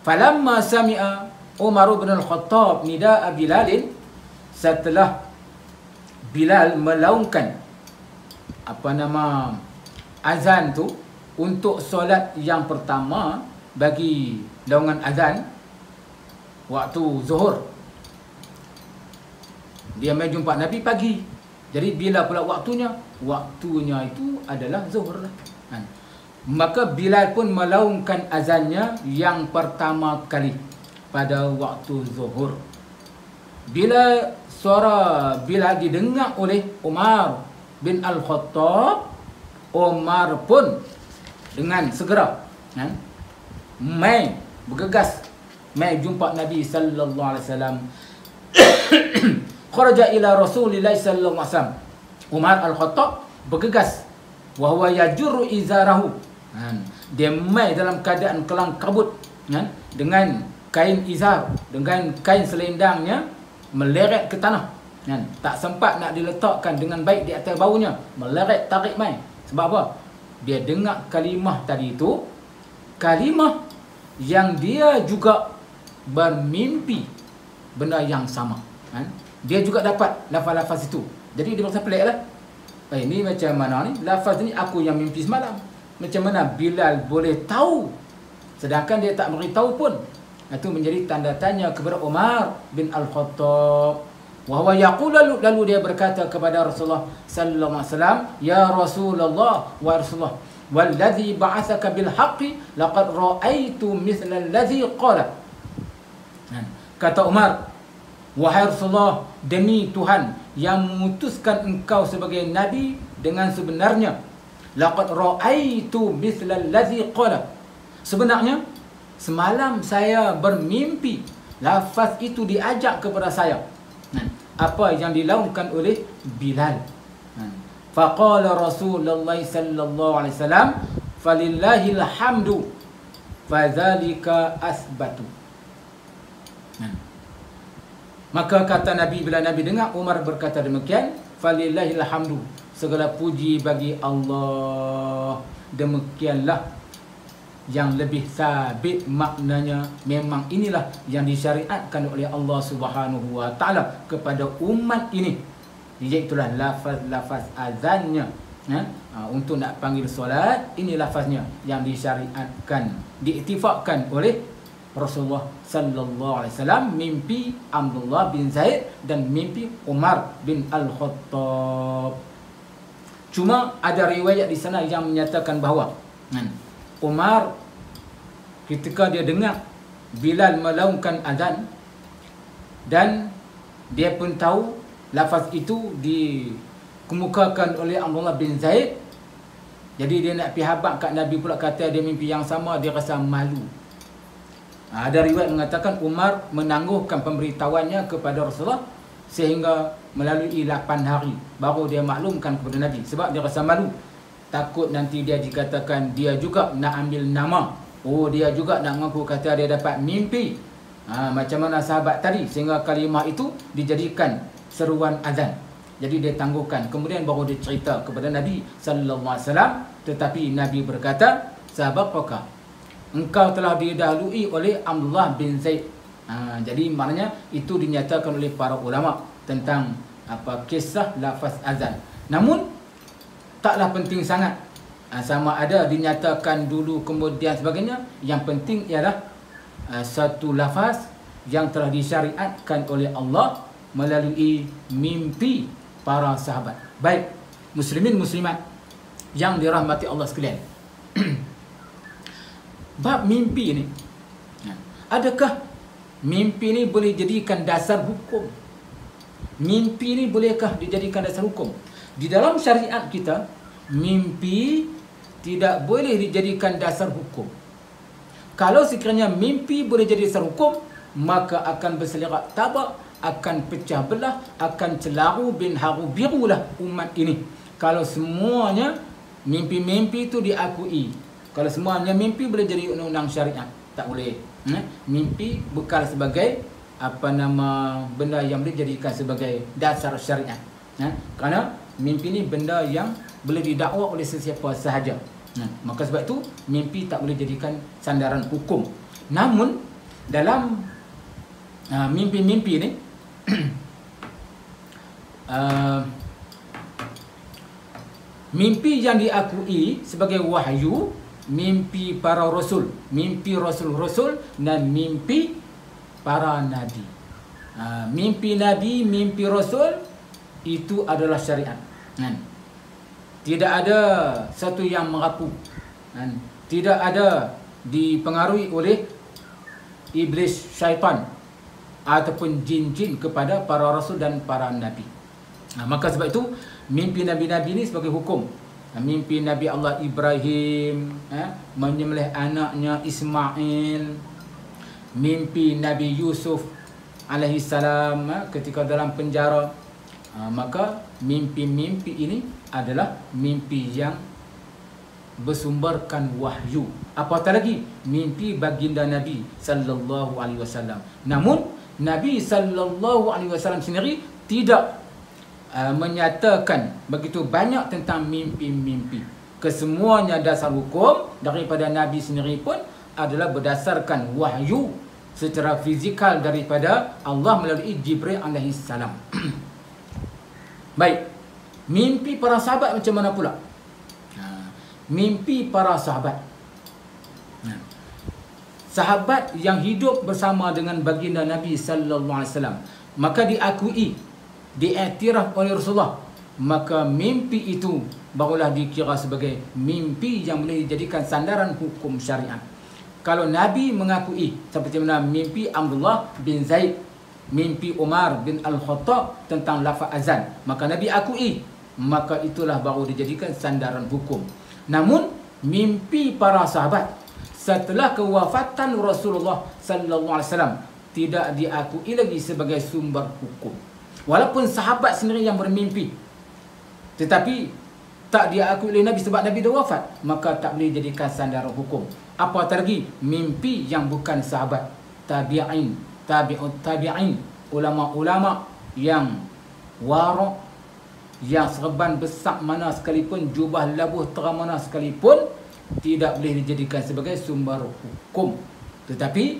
falamma sami'a Umar bin Al-Khattab nida'a Bilalin, setelah Bilal melaungkan azan tu untuk solat yang pertama bagi laungan azan waktu zuhur. Dia mai jumpa Nabi pagi. Jadi bila pula waktunya? Waktunya itu adalah zuhur lah. Maka Bilal pun melaungkan azannya yang pertama kali pada waktu zuhur. Bila suara Bilal didengar oleh Umar bin Al-Khattab, Umar pun dengan segera mai bergegas mai jumpa Nabi sallallahu alaihi wasallam. Kharaja ila Rasulillah sallallahu alaihi wasallam. Umar Al-Khattab bergegas wa huwa yajurru izarahu. Dia mai dalam keadaan kelang kabut dengan kain izar, dengan kain selendangnya meleret ke tanah. Tak sempat nak diletakkan dengan baik di atas baunya, meleret tarik mai. Sebab apa? Dia dengar kalimah tadi itu, kalimah yang dia juga bermimpi benda yang sama. Dia juga dapat lafaz-lafaz itu. Jadi dia merasa pelik lah. Ini macam mana ni? Lafaz ni aku yang mimpi semalam. Macam mana Bilal boleh tahu sedangkan dia tak beritahu pun? Itu menjadi tanda tanya kepada Umar bin Al-Khattab. Wa huwa yaqul, lalu dia berkata kepada Rasulullah sallallahu alaihi wasallam, ya Rasulullah, wa Rasulullah, wallazi ba'athaka bil haqqi laqad ra'aitu mithla allazi qala. Kata Umar, wahai Rasulullah, demi Tuhan yang mengutuskan engkau sebagai nabi dengan sebenarnya, laqad ra'aitu mithla allazi qala. Sebenarnya semalam saya bermimpi lafaz itu diajak kepada saya. Apa yang dilaungkan oleh Bilal. Faqala Rasulullah sallallahu alaihi wasallam, falillahil hamdu fadzalika asbatu. Maka kata Nabi, bila Nabi dengar Umar berkata demikian, falillahil hamdu, segala puji bagi Allah, demikianlah yang lebih sabit maknanya. Memang inilah yang disyariatkan oleh Allah Subhanahu wa taala kepada umat ini, iaitulah lafaz azannya untuk nak panggil solat. Ini lafaznya yang disyariatkan, diiktifakkan oleh Rasulullah sallallahu alaihi wasallam, mimpi Abdullah bin Zaid dan mimpi Umar bin Al-Khattab. Cuma ada riwayat di sana yang menyatakan bahawa Umar ketika dia dengar Bilal melaungkan azan dan dia pun tahu lafaz itu dikemukakan oleh Abdullah bin Zaid, jadi dia nak pergi habaq kat Nabi pula, kata dia mimpi yang sama, dia rasa malu. Ada riwayat mengatakan Umar menangguhkan pemberitahuannya kepada Rasulullah sehingga melalui 8 hari baru dia maklumkan kepada Nabi, sebab dia rasa malu. Takut nanti dia dikatakan dia juga nak ambil nama. Oh, dia juga nak mengaku kata dia dapat mimpi. Macam mana sahabat tadi, sehingga kalimah itu dijadikan seruan azan. Jadi dia tangguhkan. Kemudian baru dia cerita kepada Nabi sallallahu alaihi wasallam. Tetapi Nabi berkata, sabaqaka, engkau telah didahului oleh Abdullah bin Zaid. Jadi maknanya itu dinyatakan oleh para ulama tentang kisah lafaz azan. Namun taklah penting sangat sama ada dinyatakan dulu kemudian sebagainya. Yang penting ialah satu lafaz yang telah disyariatkan oleh Allah melalui mimpi para sahabat. Baik muslimin muslimat yang dirahmati Allah sekalian, bab mimpi ini, adakah mimpi ini boleh jadikan dasar hukum? Mimpi ini bolehkah dijadikan dasar hukum? Di dalam syariat kita, mimpi tidak boleh dijadikan dasar hukum. Kalau sekiranya mimpi boleh jadi dasar hukum, maka akan berselerak tabak, akan pecah belah, akan celaru bin haru birulah umat ini. Kalau semuanya mimpi-mimpi itu diakui, kalau semuanya mimpi boleh jadi undang-undang syariat, tak boleh. Mimpi bukan sebagai benda yang boleh dijadikan sebagai dasar syariat. Kerana mimpi ni benda yang boleh didakwa oleh sesiapa sahaja. Maka sebab itu mimpi tak boleh jadikan sandaran hukum. Namun dalam Mimpi-mimpi ni mimpi yang diakui sebagai wahyu, mimpi para rasul, mimpi rasul-rasul dan mimpi para nabi. Mimpi nabi, mimpi rasul itu adalah syariat. Tidak ada satu yang merapu, tidak ada dipengaruhi oleh iblis, syaitan ataupun jin-jin kepada para rasul dan para nabi. Maka sebab itu mimpi nabi-nabi ini sebagai hukum. Mimpi Nabi Allah Ibrahim menyembelih anaknya Ismail, mimpi Nabi Yusuf alaihi salam ketika dalam penjara. Maka mimpi-mimpi ini adalah mimpi yang bersumberkan wahyu. Apatah lagi mimpi baginda Nabi sallallahu alaihi wasallam. Namun Nabi sallallahu alaihi wasallam sendiri tidak menyatakan begitu banyak tentang mimpi-mimpi. Kesemuanya dasar hukum daripada Nabi sendiri pun adalah berdasarkan wahyu secara fizikal daripada Allah melalui Jibril alaihi salam. Baik, mimpi para sahabat macam mana pula? Mimpi para sahabat. Sahabat yang hidup bersama dengan baginda Nabi sallallahu alaihi wasallam, maka diakui, diiktiraf oleh Rasulullah, maka mimpi itu barulah dikira sebagai mimpi yang boleh dijadikan sandaran hukum syariat. Kalau Nabi mengakui seperti mana mimpi Abdullah bin Zaid, mimpi Umar bin Al-Khattab tentang lafaz azan, maka Nabi akui, maka itulah baru dijadikan sandaran hukum. Namun mimpi para sahabat setelah kewafatan Rasulullah sallallahu alaihi wasallam tidak diakui lagi sebagai sumber hukum. Walaupun sahabat sendiri yang bermimpi, tetapi tak diakui oleh Nabi sebab Nabi dah wafat, maka tak boleh jadikan sandaran hukum. Apatah lagi mimpi yang bukan sahabat, tabi'in, tabi'ut tabi'in, ulama-ulama yang wara', yang serban besar mana sekalipun, jubah labuh terang mana sekalipun, tidak boleh dijadikan sebagai sumber hukum. Tetapi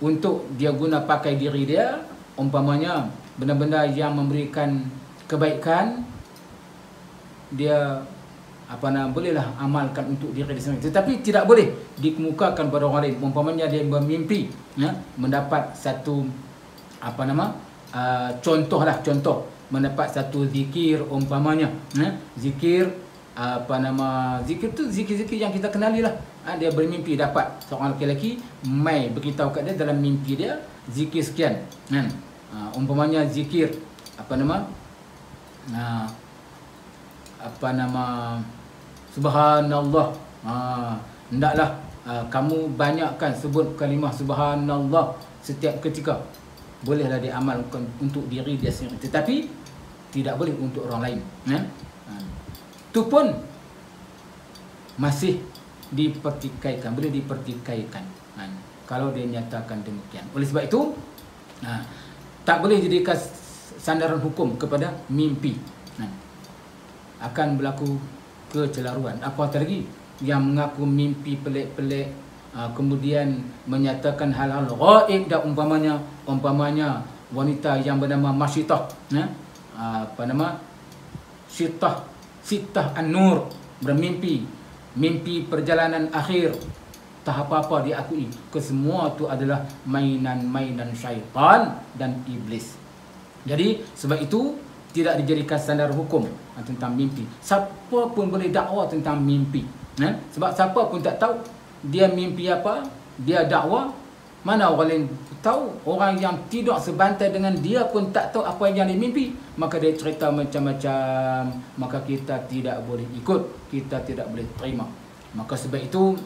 untuk dia guna pakai diri dia, umpamanya benda-benda yang memberikan kebaikan, dia bolehlah amalkan untuk diri dia sendiri, tetapi tidak boleh dikemukakan pada orang lain. Umpamanya dia bermimpi mendapat satu contoh mendapat satu zikir, umpamanya zikir zikir tu zikir-zikir yang kita kenali lah. Dia bermimpi dapat seorang lelaki mai beritahu kat dia dalam mimpi dia zikir sekian, umpamanya zikir subhanallah, hendaklah kamu banyakkan sebut kalimah subhanallah setiap ketika. Bolehlah diamalkan untuk diri dia sendiri, tetapi tidak boleh untuk orang lain. Itu pun masih dipertikaikan, boleh dipertikaikan kalau dia nyatakan demikian. Oleh sebab itu tak boleh jadikan sandaran hukum kepada mimpi. Akan berlaku kecelaruan. Apatah lagi yang mengaku mimpi pelik-pelik, kemudian menyatakan hal-hal ghaib, dan umpamanya wanita yang bernama Masyitah, Sitah An-Nur, bermimpi mimpi perjalanan akhir, tak apa-apa diakui. Kesemua itu adalah mainan-mainan syaitan dan iblis. Jadi sebab itu tidak dijadikan standar hukum tentang mimpi. Siapa pun boleh dakwa tentang mimpi. Sebab siapa pun tak tahu dia mimpi apa, dia dakwa. Mana orang lain tahu? Orang yang tidak sebantai dengan dia pun tak tahu apa yang dia mimpi, maka dia cerita macam-macam, maka kita tidak boleh ikut, kita tidak boleh terima. Maka sebab itu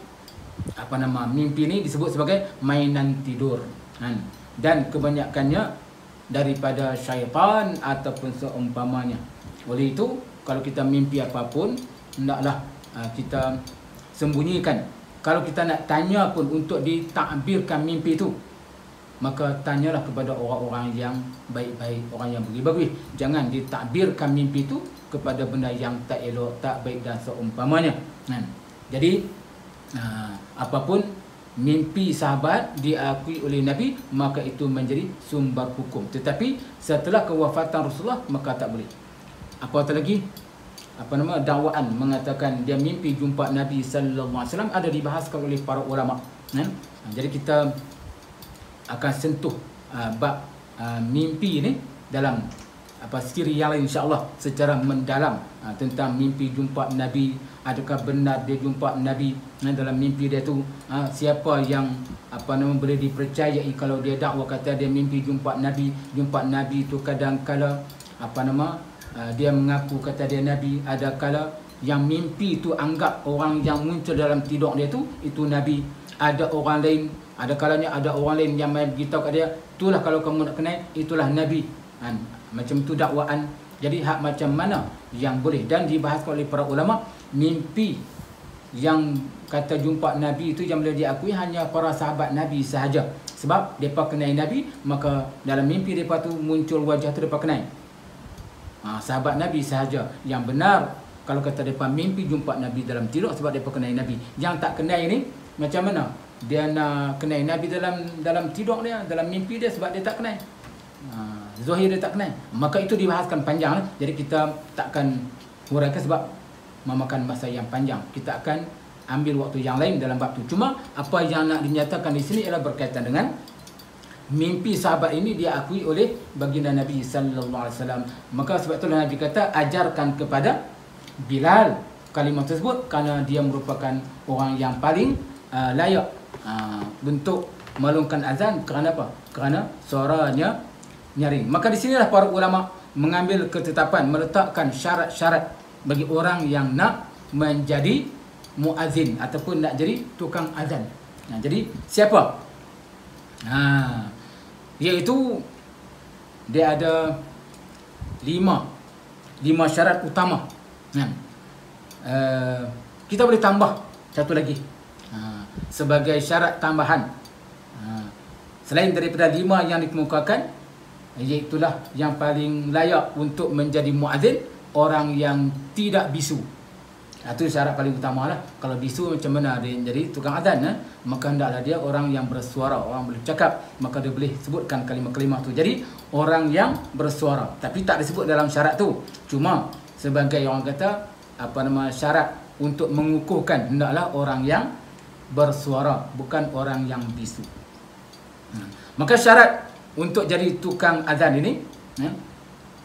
mimpi ini disebut sebagai mainan tidur, dan kebanyakannya daripada syaitan ataupun seumpamanya. Oleh itu, kalau kita mimpi apapun, hendaklah kita sembunyikan. Kalau kita nak tanya pun untuk ditakbirkan mimpi itu, maka tanyalah kepada orang-orang yang baik-baik, orang yang bagus-bagus. Jangan ditakbirkan mimpi itu kepada benda yang tak elok, tak baik dan seumpamanya. Jadi apapun mimpi sahabat diakui oleh Nabi, maka itu menjadi sumber hukum. Tetapi setelah kewafatan Rasulullah, maka tak boleh. Apatah lagi dakwaan mengatakan dia mimpi jumpa Nabi sallallahu alaihi wasallam ada dibahaskan oleh para ulama. Jadi kita akan sentuh bab mimpi ini dalam siri yang lain insya-Allah secara mendalam tentang mimpi jumpa Nabi. Adakah benar dia jumpa Nabi dalam mimpi dia tu? Siapa yang boleh dipercayai kalau dia dakwa kata dia mimpi jumpa Nabi? Jumpa Nabi tu kadang-kala dia mengaku kata dia Nabi, ada kala yang mimpi tu anggap orang yang muncul dalam tidur dia tu itu Nabi. Ada orang lain, ada kalanya ada orang lain yang main beritahu kat dia, itulah kalau kamu nak kenal, itulah Nabi. Macam tu dakwaan. Jadi hak macam mana yang boleh, dan dibahaskan oleh para ulama, mimpi yang kata jumpa Nabi itu yang boleh diakui hanya para sahabat Nabi sahaja. Sebab mereka kenal Nabi, maka dalam mimpi mereka tu muncul wajah tu mereka kenal. Sahabat Nabi sahaja yang benar kalau kata mereka mimpi jumpa Nabi dalam tidur, sebab mereka kenal Nabi. Yang tak kenal ini macam mana dia nak kenal Nabi dalam tidur dia, dalam mimpi dia, sebab dia tak kenal. Zahir dia tak kenal. Maka itu dibahaskan panjang. Jadi kita takkan huraikan sebab memakan masa yang panjang. Kita akan ambil waktu yang lain dalam bab tu. Cuma apa yang nak dinyatakan di sini ialah berkaitan dengan mimpi sahabat ini diakui oleh baginda Nabi sallallahu alaihi wasallam. Maka sebab itulah Nabi kata ajarkan kepada Bilal kalimah tersebut, kerana dia merupakan orang yang paling layak bentuk malungkan azan. Kerana apa? Kerana suaranya nyaring. Maka di sinilah para ulama mengambil ketetapan, meletakkan syarat-syarat bagi orang yang nak menjadi muazzin ataupun nak jadi tukang azan. Jadi siapa? Iaitu dia ada lima syarat utama. Kita boleh tambah satu lagi sebagai syarat tambahan selain daripada 5 yang dikemukakan, iaitulah yang paling layak untuk menjadi muazzin orang yang tidak bisu. Itu syarat paling utama lah. Kalau bisu macam mana dia jadi tukang azan? Maka hendaklah dia orang yang bersuara, orang boleh cakap, maka dia boleh sebutkan kalimah-kalimah tu. Jadi orang yang bersuara, tapi tak disebut dalam syarat tu. Cuma sebagai orang kata syarat untuk mengukuhkan, hendaklah orang yang bersuara, bukan orang yang bisu. Maka syarat untuk jadi tukang azan ini,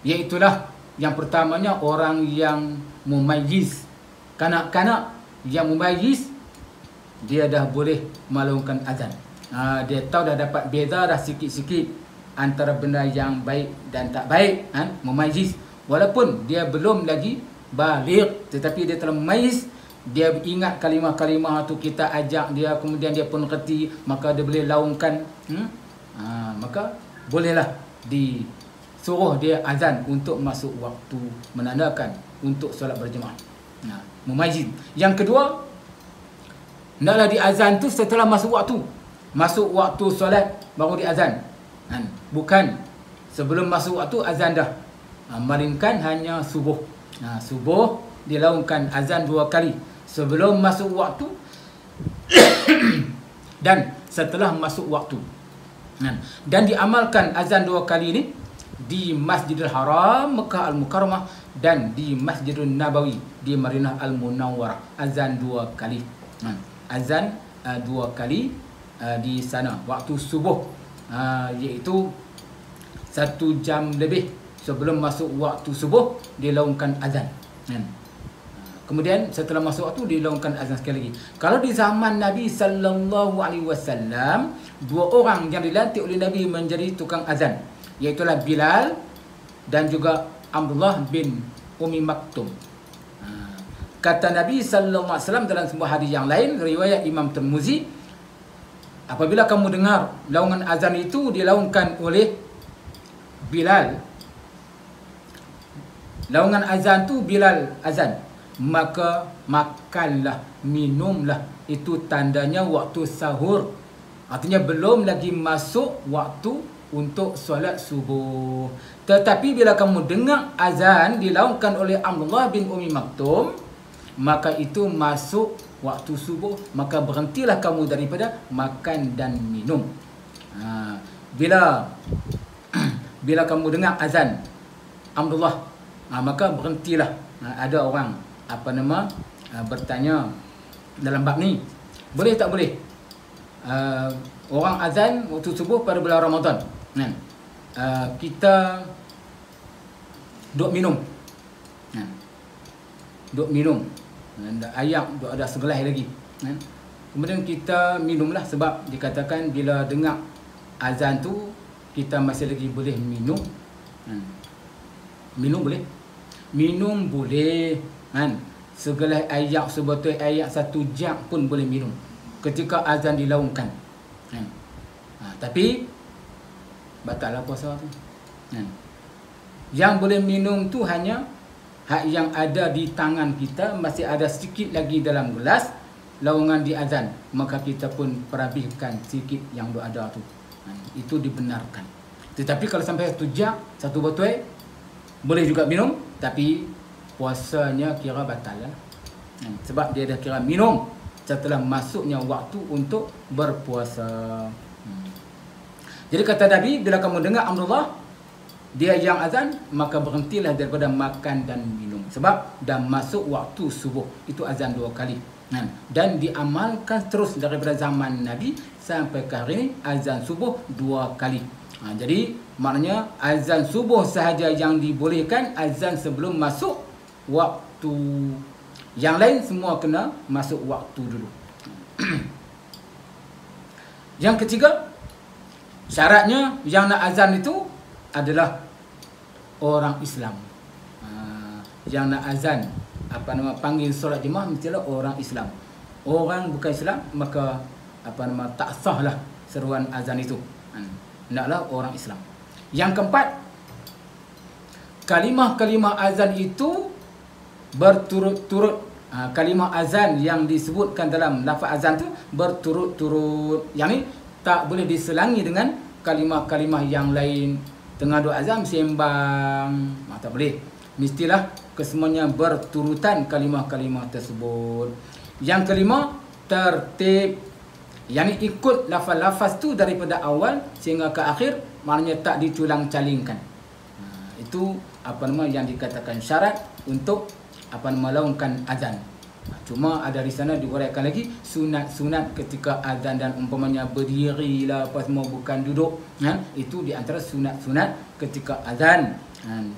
iaitulah yang pertamanya orang yang mumayyiz. Kanak-kanak yang mumayyiz, dia dah boleh malungkan azan. Dia tahu dah dapat beza dah sikit-sikit antara benda yang baik dan tak baik. Mumayyiz, walaupun dia belum lagi baligh, tetapi dia telah mumayyiz. Dia ingat kalimah-kalimah tu kita ajak dia, kemudian dia pun reti, maka dia boleh laungkan. Maka bolehlah disuruh dia azan untuk masuk waktu, menandakan untuk solat berjemaah. Mumayyiz. Yang kedua, hendaklah diazan tu setelah masuk waktu. Masuk waktu solat baru diazan. Bukan sebelum masuk waktu azan dah. Melainkan hanya subuh. Subuh dilaungkan azan 2 kali. Sebelum masuk waktu dan setelah masuk waktu. Dan diamalkan azan 2 kali ini di Masjidil Haram Mekah Al-Mukarramah dan di Masjidun Nabawi di Madinah Al-Munawwarah. Azan 2 kali. Azan 2 kali di sana waktu subuh, iaitu 1 jam lebih sebelum masuk waktu subuh dilaungkan azan. Kemudian setelah masuk waktu dilaungkan azan sekali lagi. Kalau di zaman Nabi sallallahu alaihi wasallam, 2 orang yang dilantik oleh Nabi menjadi tukang azan, iaitulah Bilal dan juga Abdullah bin Umi Maktum. Kata Nabi sallallahu alaihi wasallam dalam sebuah hadis yang lain, riwayat Imam Tirmizi, apabila kamu dengar laungan azan itu dilaungkan oleh Bilal, laungan azan tu Bilal azan, maka makanlah, minumlah. Itu tandanya waktu sahur. Artinya belum lagi masuk waktu untuk solat subuh. Tetapi bila kamu dengar azan dilaungkan oleh Abdullah bin Umi Maktum, maka itu masuk waktu subuh, maka berhentilah kamu daripada makan dan minum. Bila bila kamu dengar azan Alhamdulillah, maka berhentilah. Ada orang bertanya dalam bab ni, boleh tak boleh orang azan waktu subuh pada bulan Ramadan, kita duk minum, ayam duk ada segelas lagi, kemudian kita minumlah, sebab dikatakan bila dengar azan tu kita masih lagi boleh minum. Minum boleh, segelas ayak, sebotol ayak, 1 jam pun boleh minum ketika azan dilaungkan. Tapi batal lah puasa tu. Yang boleh minum tu hanya hak yang ada di tangan kita, masih ada sedikit lagi dalam gelas, laungan di azan, maka kita pun perhabiskan sedikit yang ada tu. Itu dibenarkan. Tetapi kalau sampai 1 jam, 1 botol, boleh juga minum, tapi puasanya kira batal lah. Sebab dia dah kira minum setelah masuknya waktu untuk berpuasa. Jadi kata Nabi, bila kamu dengar Alhamdulillah, dia yang azan, maka berhentilah daripada makan dan minum. Sebab dah masuk waktu subuh. Itu azan 2 kali. Dan diamalkan terus daripada zaman Nabi sampai ke hari ini, azan subuh 2 kali. Jadi maknanya azan subuh sahaja yang dibolehkan, azan sebelum masuk waktu. Yang lain semua kena masuk waktu dulu. Yang ketiga, syaratnya yang nak azan itu adalah orang Islam. Yang nak azan, panggil solat jemaah, mestilah orang Islam. Orang bukan Islam, maka tak sahlah seruan azan itu. Naklah orang Islam. Yang keempat, kalimah-kalimah azan itu berturut-turut. Kalimah azan yang disebutkan dalam lafaz azan tu berturut-turut. Yang ni tak boleh diselangi dengan kalimah-kalimah yang lain. Tengah duk azan sembang, tak boleh. Mestilah kesemuanya berturutan kalimah-kalimah tersebut. Yang kelima, tertib. Yang ni ikut lafaz-lafaz tu daripada awal sehingga ke akhir, maknanya tak diculang-calingkan. Itu yang dikatakan syarat untuk melaungkan azan. Cuma ada di sana diuraikan lagi sunat-sunat ketika azan, dan umpamanya berdiri lah apa semua, bukan duduk. Itu di antara sunat-sunat ketika azan.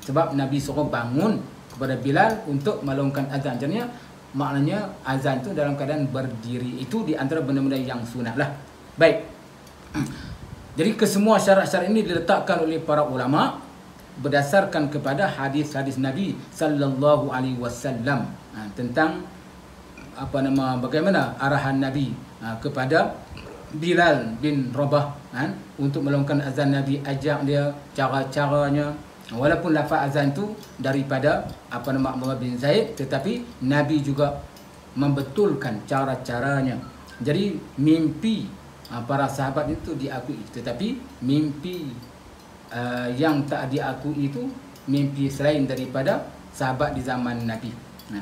Sebab Nabi suruh bangun kepada Bilal untuk melaungkan azan. Jadi maknanya azan tu dalam keadaan berdiri. Itu di antara benda-benda yang sunat lah. Baik. Jadi kesemua syarat-syarat ini diletakkan oleh para ulama berdasarkan kepada hadis-hadis Nabi sallallahu alaihi wasallam tentang bagaimana arahan Nabi kepada Bilal bin Rabah untuk melakukan azan. Nabi ajak dia cara-caranya, walaupun lafaz azan tu daripada Abdullah bin Zaid, tetapi Nabi juga membetulkan cara-caranya. Jadi mimpi para sahabat itu diakui, tetapi mimpi yang tak diakui itu mimpi selain daripada sahabat di zaman Nabi.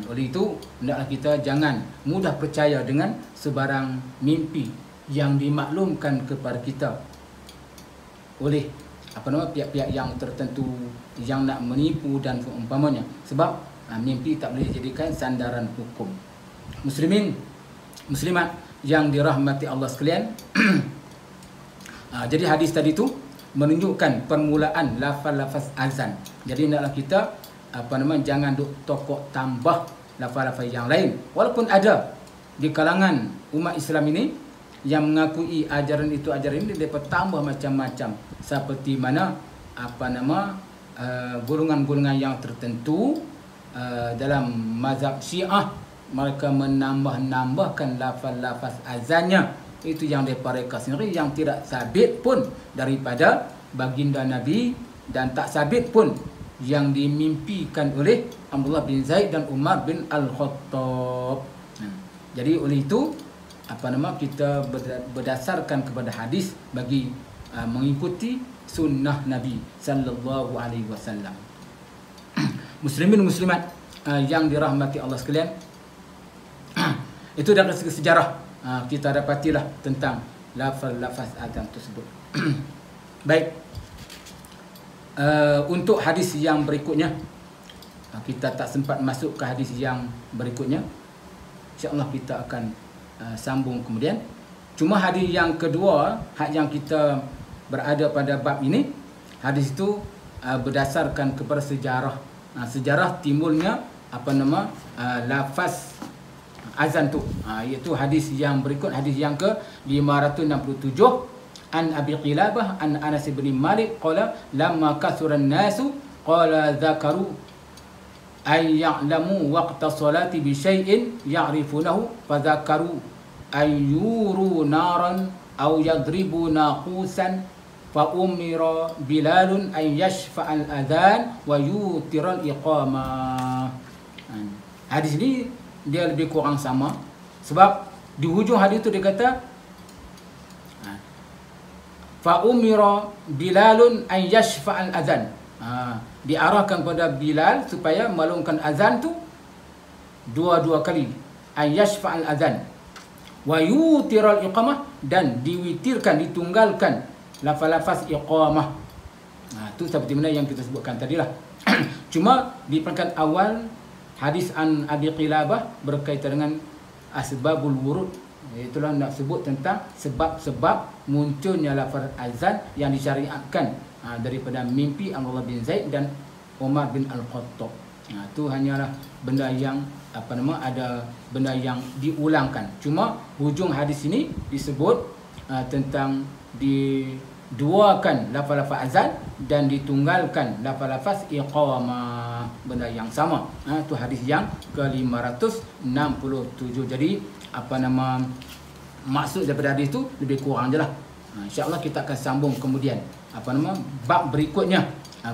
Oleh itu, hendaklah kita jangan mudah percaya dengan sebarang mimpi yang dimaklumkan kepada kita oleh pihak-pihak yang tertentu yang nak menipu dan seumpamanya. Sebab mimpi tak boleh dijadikan sandaran hukum. Muslimin, muslimat yang dirahmati Allah sekalian. Jadi hadis tadi tu menunjukkan permulaan lafaz-lafaz azan. Jadi hendaklah kita jangan duk tokok tambah lafaz-lafaz yang lain. Walaupun ada di kalangan umat Islam ini yang mengakui ajaran itu ajaran ini, mereka tambah macam-macam, seperti mana golongan-golongan yang tertentu dalam mazhab Syiah, mereka menambah-nambahkan lafaz-lafaz azannya. Itu yang mereka sendiri, yang tidak sabit pun daripada baginda Nabi, dan tak sabit pun yang dimimpikan oleh Abdullah bin Zaid dan Umar bin Al-Khattab. Jadi oleh itu kita berdasarkan kepada hadis bagi mengikuti sunnah Nabi sallallahu alaihi wasallam. Muslimin muslimat yang dirahmati Allah sekalian. Itu dari segi sejarah kita dapatilah tentang lafaz azan tersebut. Baik. Untuk hadis yang berikutnya, kita tak sempat masuk ke hadis yang berikutnya. InsyaAllah kita akan sambung kemudian. Cuma hadis yang kedua, yang kita berada pada bab ini, hadis itu berdasarkan kepada sejarah. Sejarah timbulnya lafaz azan tu, iaitu hadis yang berikut, hadis yang ke 567. An Abi Qilabah an Anas bin Malik qala lamma kathura an-nasu qala dzakaru ay ya'lamu waqta salati bi syai'in ya'rifunahu fa dzakaru ay yuru naran aw yadribu naqusan fa umira Bilalun ay yashfa al-adhan wa yutira al-iqamah. Hadis ni dia lebih kurang sama, sebab di hujung hadis tu dia kata fa umira Bilalun an yashfa' al-azan. Diarahkan kepada Bilal supaya melungkan azan tu dua kali. An yashfa' al-azan wa yutira al-iqamah, dan diwitirkan, ditunggalkan lafaz iqamah. Itu seperti mana yang kita sebutkan tadilah. Cuma di peringkat awal hadis an Abi Qilabah berkaitan dengan asbabul wurud. Itulah nak sebut tentang sebab-sebab munculnya lafaz azan yang disyariatkan daripada mimpi Abdullah bin Zaid dan Umar bin Al-Khattab. Itu hanyalah benda yang ada benda yang diulangkan. Cuma hujung hadis ini disebut tentang diduakan lafaz azan dan ditunggalkan lafaz iqamah, benda yang sama. Itu hadis yang ke-567. Jadi maksud daripada hadis itu lebih kurang je lah. InsyaAllah kita akan sambung kemudian bab berikutnya,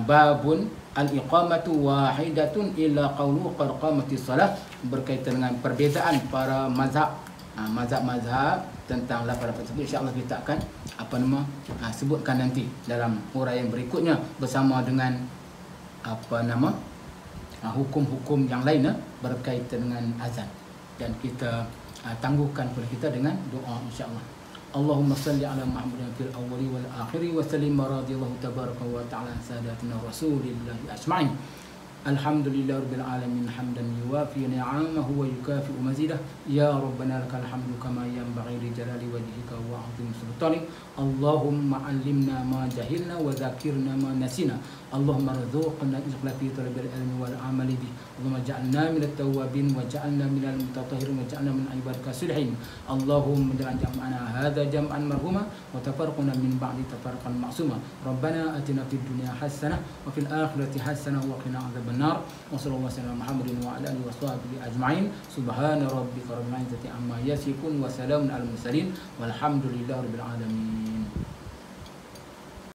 babun al-iqamatu wahidatun illa qawlu qad qamatis salah, berkaitan dengan perbezaan para mazhab tentang lafaz tersebut. InsyaAllah kita akan sebutkan nanti dalam huraian berikutnya bersama dengan hukum-hukum yang lain berkaitan dengan azan, dan kita tangguhkan kepada kita dengan doa insya-Allah. Allahumma salli ala Muhammadin fil awwali wal akhiri wa sallim radhiyallahu tabaraka wa ta'ala sadatina rasulillah ajma'in. Alhamdulillah rabbil alamin hamdan yuwafi ni'amahu wa yukafi'u mazidah. Ya rabbana lakal hamdu kama yanbaghi li jalali wajhika wa 'azimi sultanik. Allahumma 'allimna ma jahilna wa dzakirna ma nasina. Allahumma rzuqna ikhlas fi talabil ilmi wal amali bih. Allahumma ja'alna minat tawwabin wa ja'alna minal mutatahhirin wa ja'alna min ibadika salihin. Allahumma ja'al jam'ana hadza jam'an marhuma wa tafarraqna min ba'di tafarruqan ma'suma. Rabbana atina fid dunya hasanah wa fil akhirati hasanah wa qina 'adzaban nar. Wa sallallahu alaihi wa Muhammadin wa ala alihi wa sahbihi ajma'in. Subhana rabbika rabbil izzati amma yasifun wa salamun alal mursalin walhamdulillahi rabbil alamin.